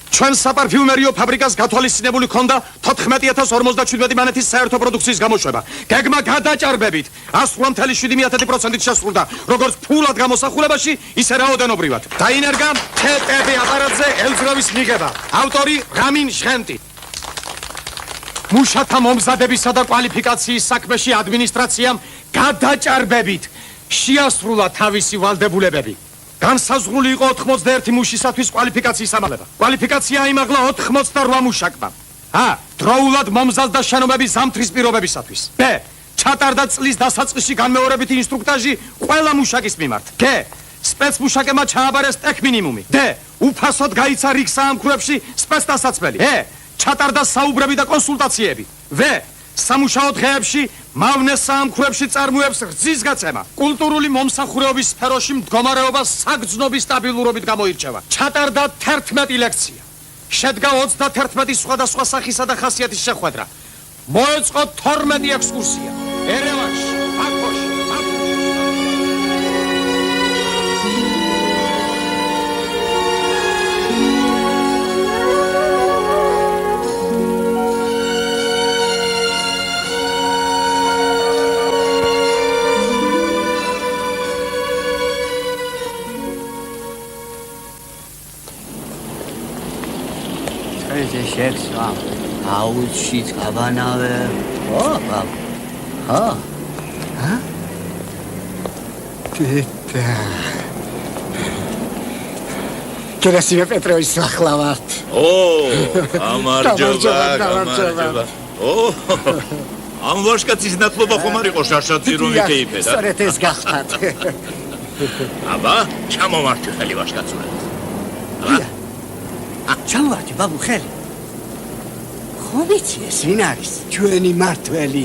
A: ჩვენ საპარფიუმერიო ფაბრიკას გათვალისწინებული ქონდა 14057 მანეთის საერთო პროდუქციის გამოშვება. გეგმა გადაჭარბებით 107.7%-ით შესრულდა, როგორც ფულად გამოსახულებაში, ისე რაოდენობრივად. დაინერგა TTB აპარატზე ელძღავის მიღება. ავტორი რამინ ჟღენტი. მუშათა მომზადებისა და კვალიფიკაციის საქმეში ადმინისტრაციამ გადაჭარბებით შეასრულა თავისი ვალდებულებები. განსაზღვრული იყო 81 მუშისათვის კვალიფიკაციის ამაღლება. კვალიფიკაცია აიმაღლა 88 მუშაკმა. დროულად მომზადდა შენობების ზამთრის პირობებისათვის. ბ. ჩატარდა წლის დასაწყისში განმეორებითი ინსტრუქტაჟი ყველა მუშაკის მიმართ. გ. სპეცმუშაკებმა ჩააბარეს ტექმინიმუმი. დ. უფასოდ გაიცა რიგ საამქროებში სპეცდასაცმელი. ე. ჩატარდა საუბრები და კონსულტაციები. ვ. სამუშაო დღეებში მავნე საამქროებში წარმოებს რძის გაცემა. კულტურული მომსახურეობის სფეროში მდგომარეობა საგრძნობი სტაბილურობით გამოირჩევა. ჩატარდა 11 ლექცია. შედგა 31 სხვადასხვა სახისა და ხასიათის შეხვედრა. მოეწყო 12 ექსკურსია. ერევანში, ბაქოში,
G: შექსვა აუჩი წაბანავე კერასიმე პეტროვის ახლა ვართ
N: გამარჯობა ამ ვაშკაცის ნათლობა ხომ არ იყო შარშაცი რომ იქეიფე და
G: სწორედ ეს გახდათ
N: აბა ჩამომართი ხელი ვაშკაცურა
G: ჩამოვარდი ბაბუ ხელი ხო ვიცი ეს ვინ არის ჩვენი მართველი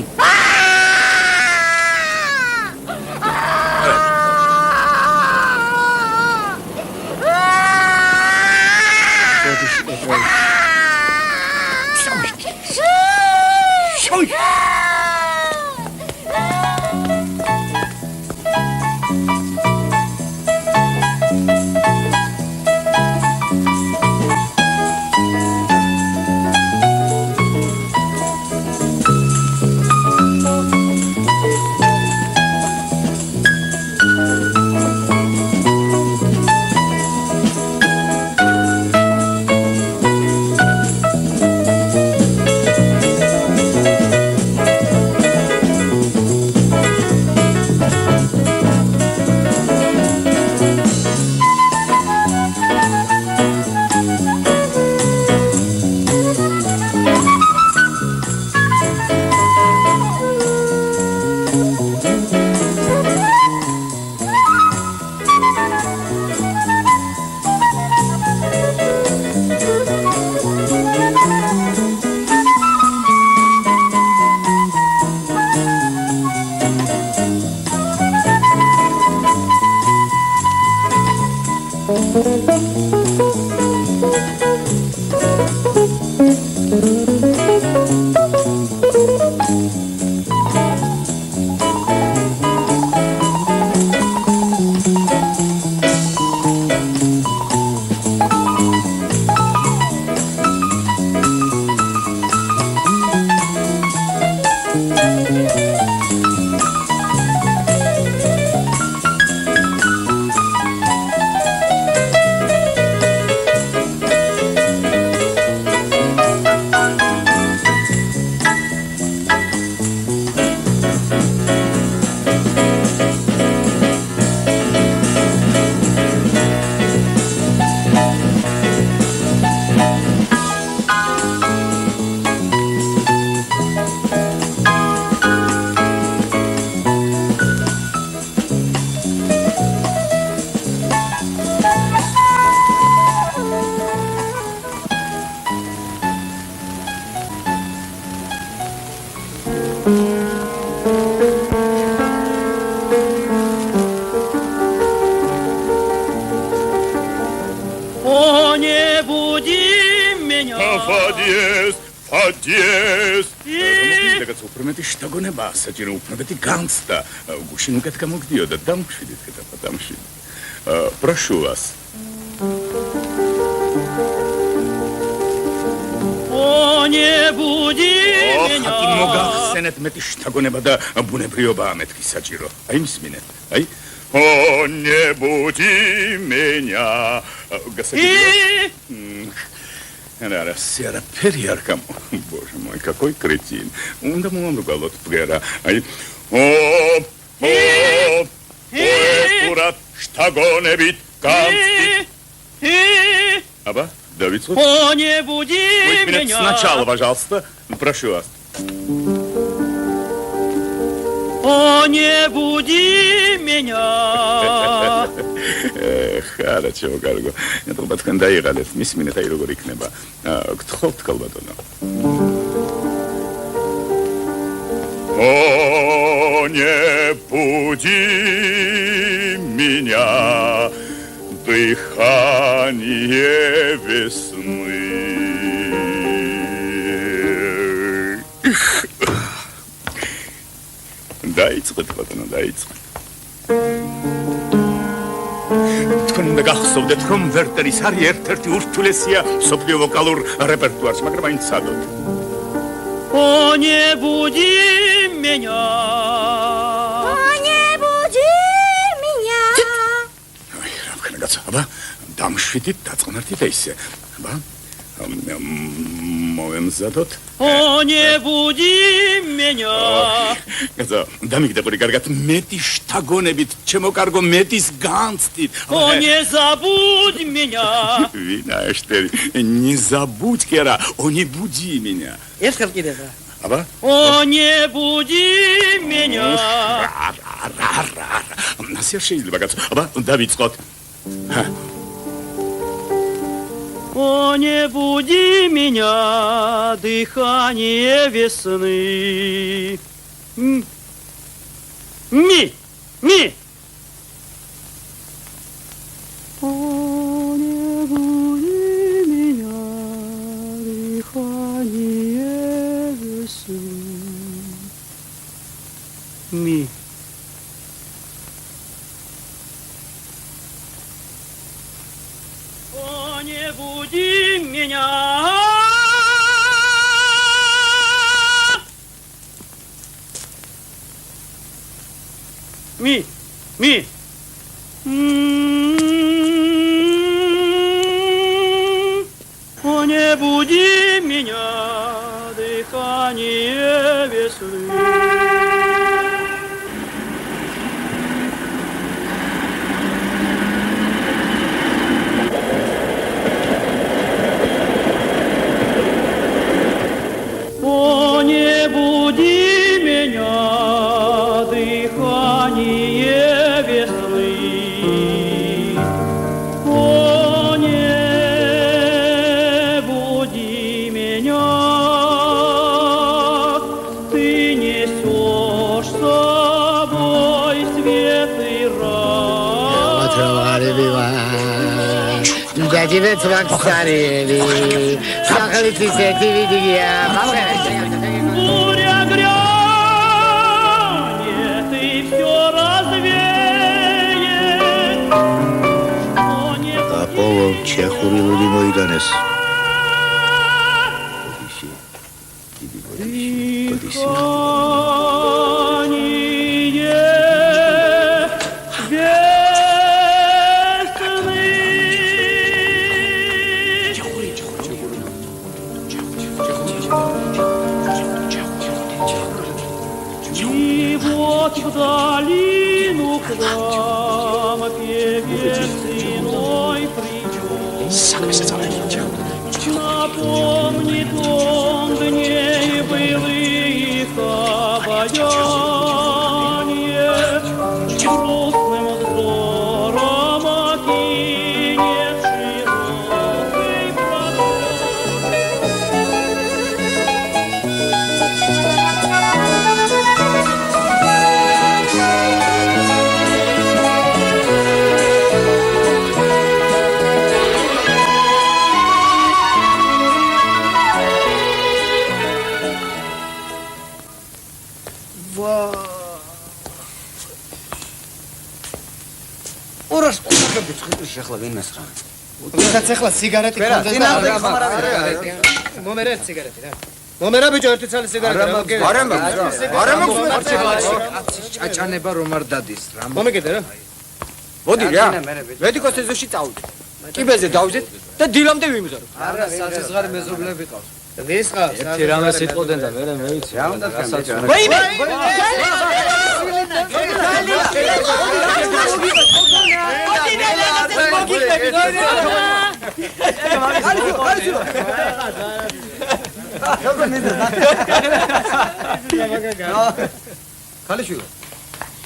N: ფადიეს ფადიეს მოგიზდაგაც უფრო მეტი შთაგონება საჭირო უფრო მეტი განცდა გუშინ უკეთ გამოგდიოდა დამშვიდით კეთება დამშვიდით прошу вас
O: о не буди меня
N: ხათი მოგახსენეთ მეტი შთაგონება და ბუნებრიობაა მეთქი საჭირო აი მსმინეთ აი о не буди меня Она серая перьярка. Боже мой, какой кретин. Он да мам ругал от пгера. Ай. Пурат, штагонебит, камсти. Аба, Давид,
O: о, не буди меня.
N: Сначала, пожалуйста. Прошу вас.
O: О, не буди меня.
N: Хорошо, Гарго. Я только доехали. Мисс Минета и Ругорик неба. Кто колбатона? О, не буди меня, дыхание весны. Დაიწყეთ ბატონო, დაიწყეთ. თქვენ უნდა გახსოვდეთ, რომ ვერტერის არის ერთ-ერთი ურთულესია მსოფლიო ვოკალურ რეპერტუარში, მაგრამ აინც სადოთ.
O: О, не буди меня.
F: О, не буди меня.
N: აი, რა ვქნა კაცო, აბა, დამშვიდით, დაწყნართით ისე. აბა, მოვემზადოთ.
O: О, не буди меня.
N: კაცო, დამიგდებული კარგად მეტი შთაგონებით, ჩემო კარგო მეტის განცდით.
O: О, не забудь меня.
N: Винаштерь, не забудь, Кера, о, не буди меня.
J: Ешкав კიდევა.
N: აბა?
O: О, не буди меня.
N: ასე შეიძლება კაცო. აბა, დავიწყოთ.
O: О, не буди меня, дыхание весны. Ми. О, не буди меня, дыхание весны. Ми. О, не буди меня. Ми. О, не буди меня, дыхание весны. О, не буди меня, дыхание весны. О, не буди меня, ты несешь с собой свет и
G: Дядя Цваксарели, сахалицы сетивидия,
O: буря грянет и все развеет.
D: Аполло чехурилуди моиганес.
O: В долину к вам певец иной придет. Напомнит он дней былых обаяние, грустным взором окинет широкий
L: ახლა ვინმეს რა.
C: ვიღაც ახლა სიგარეტი ქონდეს და მომერე სიგარეტი რა. მომერა ბიჭო ერთი ცალი სიგარეტი რა. არა მაქვს.
L: ჭაჭანება რომ არ დადის რა.
C: მომეკიდე რა.
L: მოდი რა. მედიკოს ეზოში წავიდე. კიბეზე დავზეთ და დილამდე ვიმზარო.
C: არა, საზღარი მეზობლები ყავს. ვის ყავს?
B: ერთი რამე სიტყოდენ და მერე მეიცი.
C: რა უნდა თქვენ?
L: ვაიმე!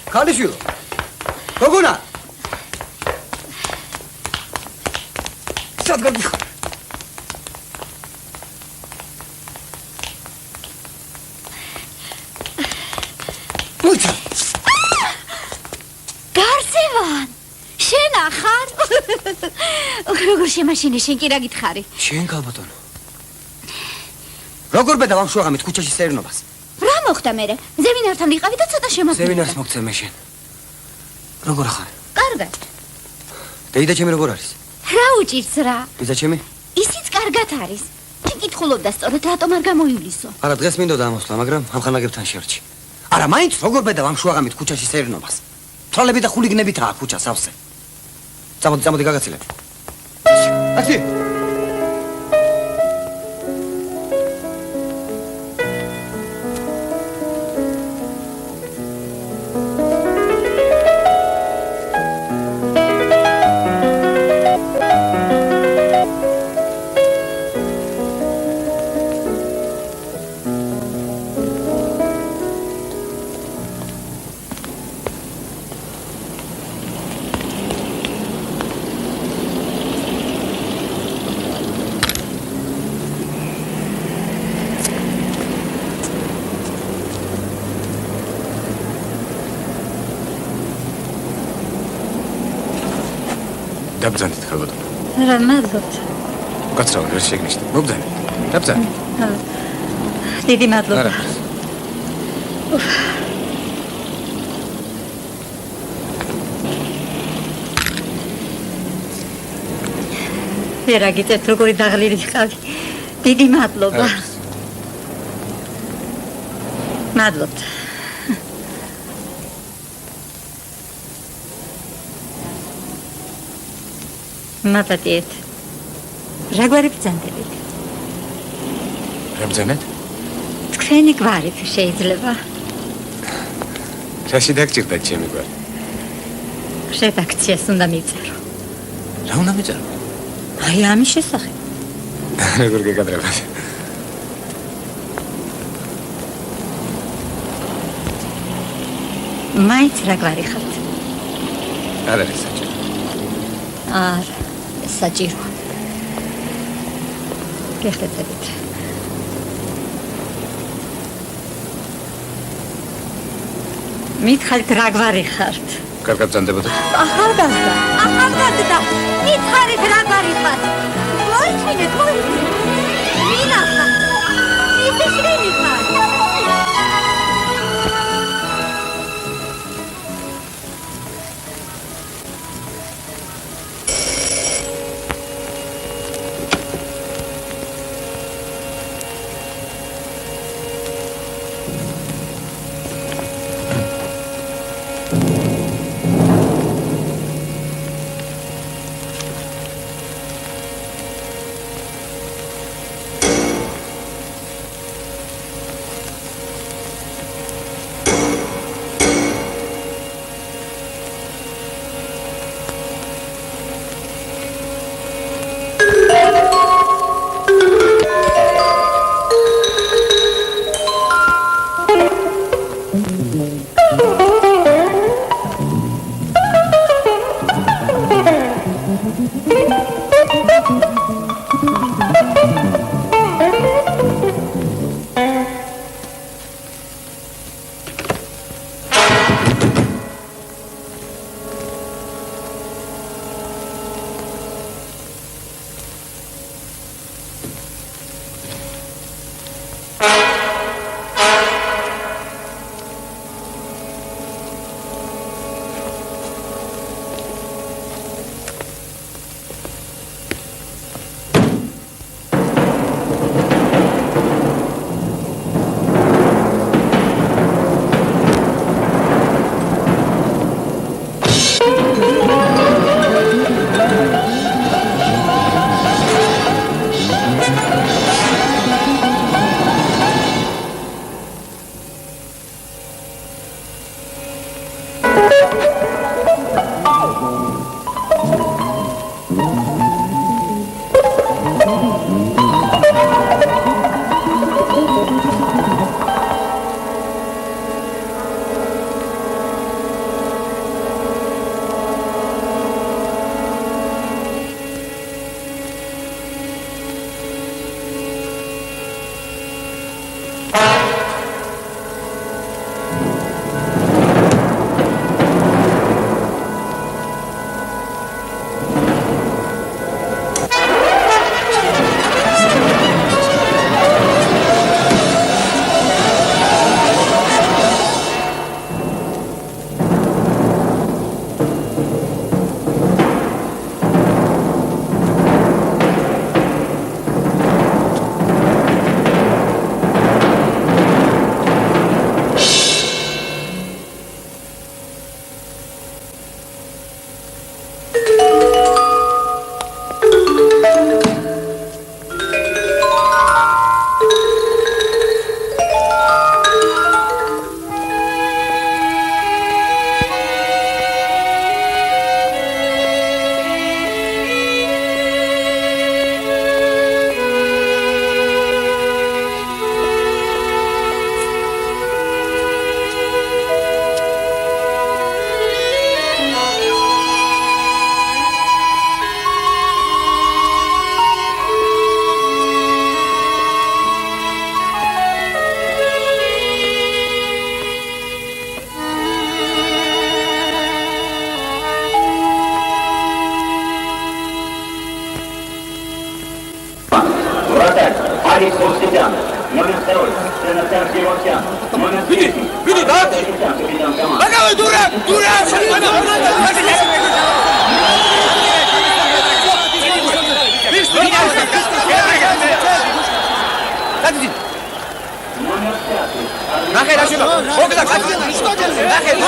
L: ქალიშვილო. გოგონა. სად გადი?
F: მოიცა. გარსევან. შენ ახარ? როგორ შემაშინე შენ კი რა გითხარი?
L: შენ ქალბატონო. როგორ ბედა ვამშვაღამით ქუჩაში სერნობას?
F: რა მოხდა მერე? ზემინართან ვიყავი და ცოტა შემოგვიყვება.
L: ზემინარს მოგცემ მე შენ. როგორ ახარ?
F: კარგად.
L: დეიდა ჩემი როგორ არის?
F: რა უჭირს რა?
L: ბიძა ჩემი?
F: ისიც კარგად არის. კი კითხულობდა სწორედ რატომ არ გამოივლისო?
L: არა დღეს მინდოდა ამოსვლა, მაგრამ ამხანაგებთან შერჩი. არა მაინც როგორ ბედა ვამშვაღამით ქუჩაში სერნობას? თვალები და ხულიგნებითაა ქუჩა სავსე. წამოდი გაგაცილებ. აკცი.
A: დაბძანეთ ქალბატონო.
F: რა მადლობთ.
A: უკაცრავად ვერ შეგნიშნე. მოგძანეთ. დაბძანეთ.
F: დიდი მადლობა.
A: არა.
F: რა გიწევთ როგორი დაღლილი ხავი. დიდი მადლობა. მადლობთ. მადლობთ. რა გვარი ბრძანდებით?
A: რა ბრძანეთ?
F: თქვენი გვარი შეიძლება.
A: რაში დაგჭირდათ ჩემი გვარი?
F: რედაქციას უნდა მიწერო.
A: რა უნდა მიწერო?
F: აი ამის შესახებ.
A: როგორ გეკადრებათ?
F: მაინც რა გვარი ხართ?
A: არ არის საჭირო.
F: არა, საჭირო. გეხლეტებით. მითხარით რა გვარი ხართ?
A: კარგად ბრძანდებოდეთ.
F: ახალგაზრდა. მითხარით რა გვარი ხართ? მოიჩინეთ. ვინა ხარ? ისე შვილი ხარ?
P: Вратарь, Алекс Мустян. Номер 2, Сенатор Симонтян. Номер 3.
C: Види, да?
P: Капитан команды.
C: Богавый дурак! Нахер отсюда! Окна! Нахер!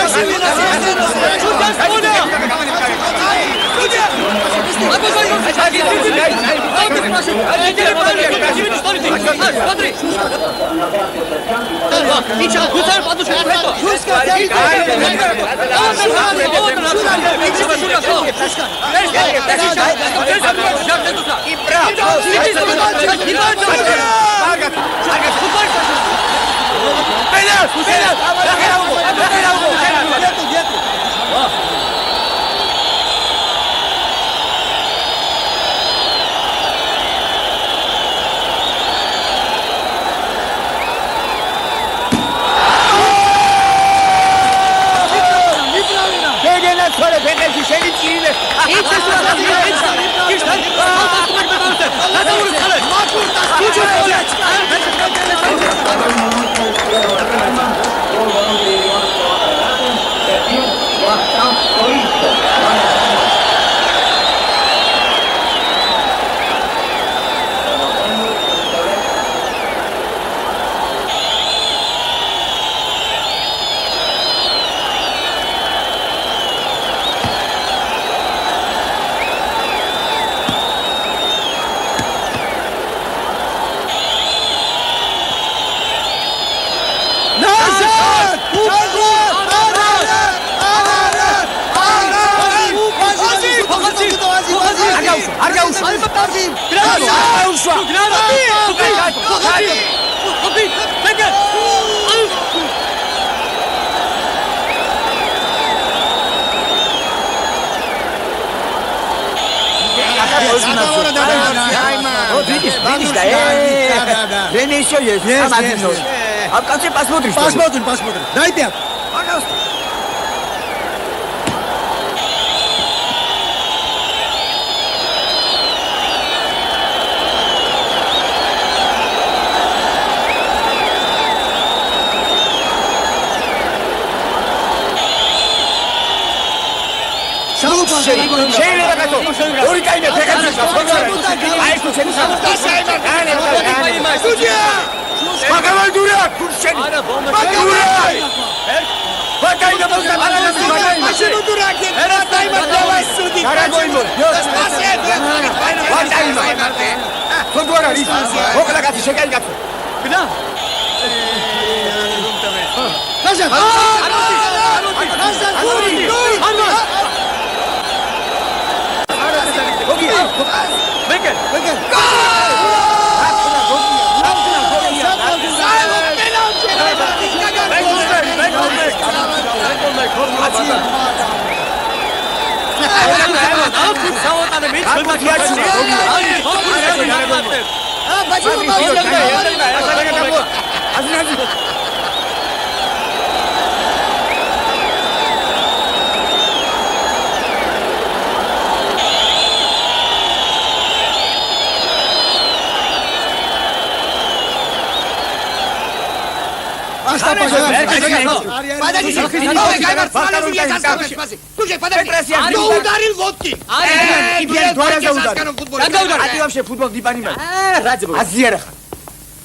C: Посмотрим. Дай пять. Слушай, подожди. Кто ударил водки?
L: Теперь два раза ударил. А ты вообще футбол не понимаешь? Азиераха.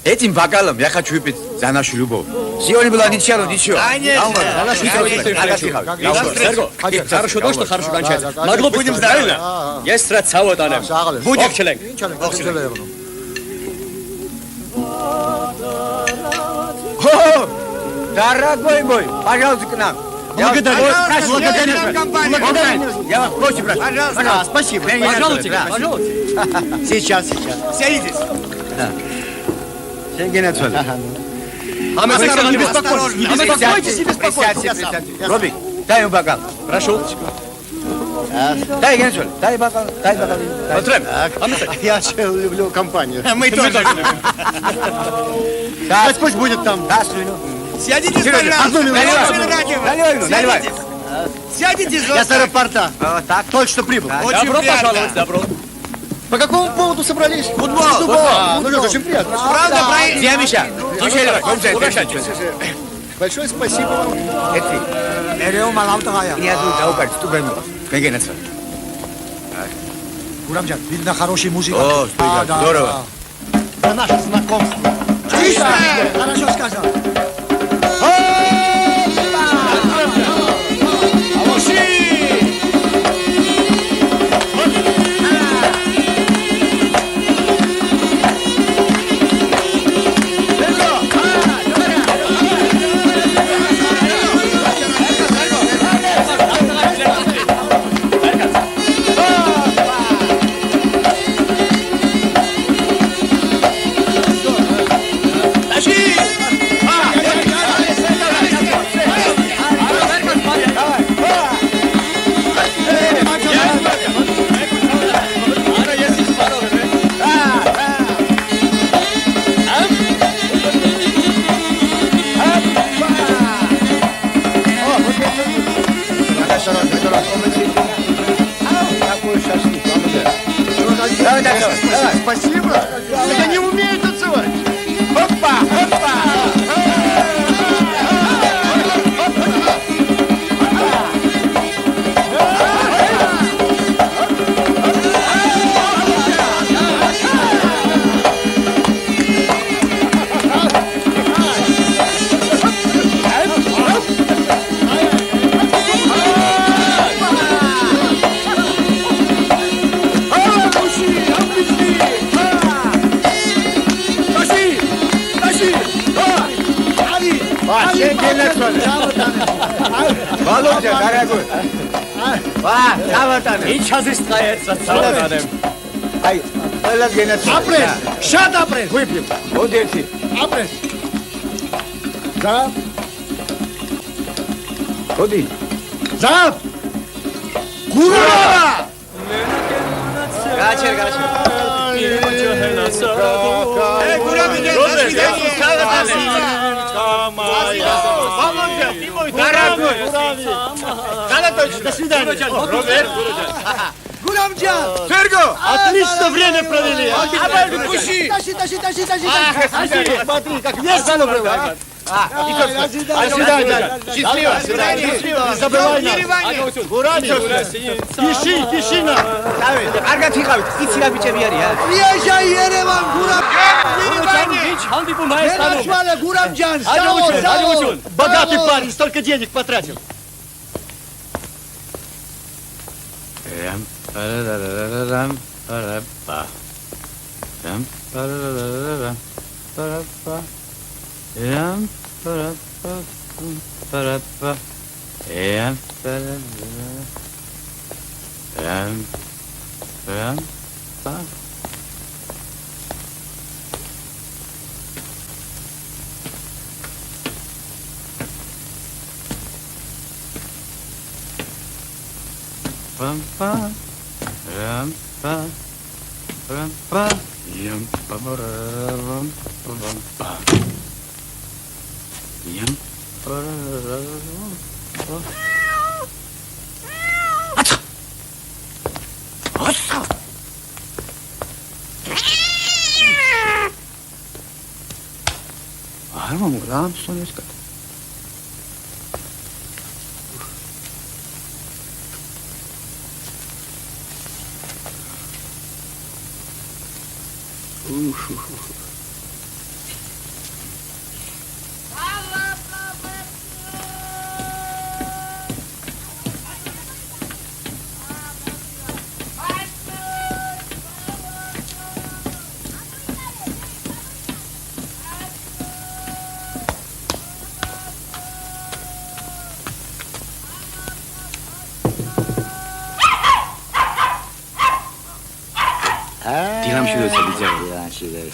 L: Этим бокалом я хочу выпить за нашу любовь. Сегодня была ничья.
C: Конечно.
B: Серго, хорошо то, что хорошо кончается. Могло будем здоровы. Есть рад савотанем. Будет член.
L: Дорогой мой, пожалуйста, к нам.
C: Благодарю.
L: Я вас очень прошу.
C: Пожалуйста. Спасибо.
B: Пожалуйте.
C: Сейчас.
L: Сядите. Сенгин отсюда.
C: Не беспокойтесь.
L: Присядьте. Робик, дай ему бокал.
B: Прошу.
L: Дай Генсуль, дай бокал.
C: Я люблю компанию.
B: Мы тоже любим.
C: Пусть будет там.
L: Сядите,
C: Одну минуту.
L: Наливай.
C: Сядите, я с аэропорта.
L: Так.
C: Только что прибыл.
B: Добро пожаловать, добро.
Q: По какому поводу собрались?
E: Футбол.
Q: Ну что ж, очень приятно.
E: Правда, правильно. Где Миша?
Q: Большое спасибо вам. Гурамджан, видно, хорошая музыка.
E: О, здорово.
Q: За наше знакомство.
E: Чисто!
Q: Хорошо сказал. Спасибо. Я не умею танцевать. Опа, опа.
E: Володя, дорогой. Давай, и сейчас истрается целый. Ай, полез генерал.
Q: Апрес, шат апрес.
E: Выпьем. Вот эти.
Q: Апрес. Да.
E: Ходи.
Q: Зап. Гура!
E: Гачер. Гура, меня Володя, ты мой дорогой. До свидания. Роберт.
Q: Гурамджан!
E: Серго!
Q: Отлично время провели!
E: Пущи!
Q: Тащи! Смотри, как весело было! До свидания! Счастливо! Не забывай нас! Гурами! Пиши нам!
E: Аргат იღავით, იცი რა ბიჭები არიან?
Q: Приезжай, Ереван, Гурамджан! Гурамджан! Гурамджан! Богатый парень, столько денег потратил!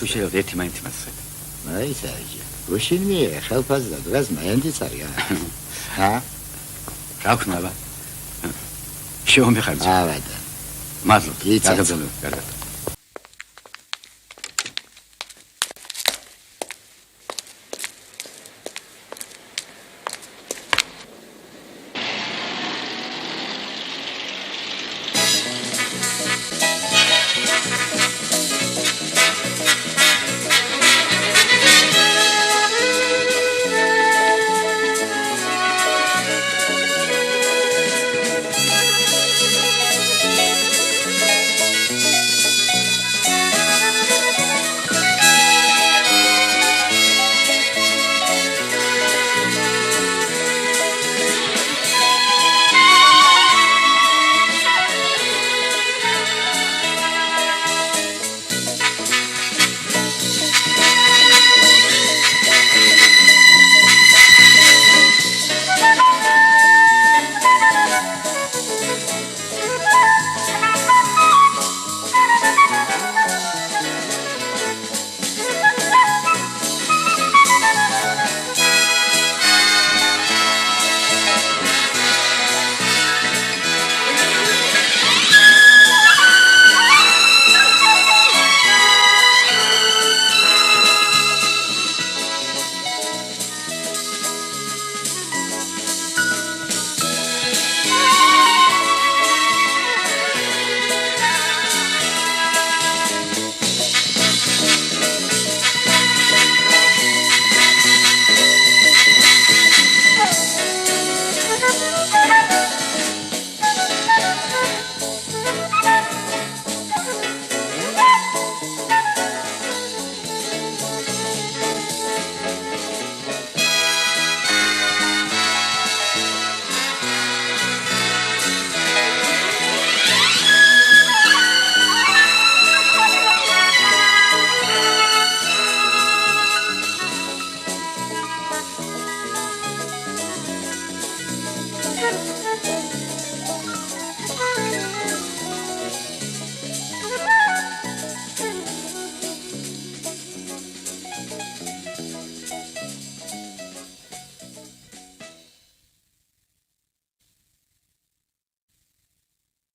E: თუ შეიძლება ერთი მაინც მასწრებ.
G: აი საერთოდ. გუშინ მე ხელფას და დრას მაინც არია.
E: რა ქნა აბა? შევამეხარ.
G: ავადა.
E: მადლობა. გაგრძელო. კარგად.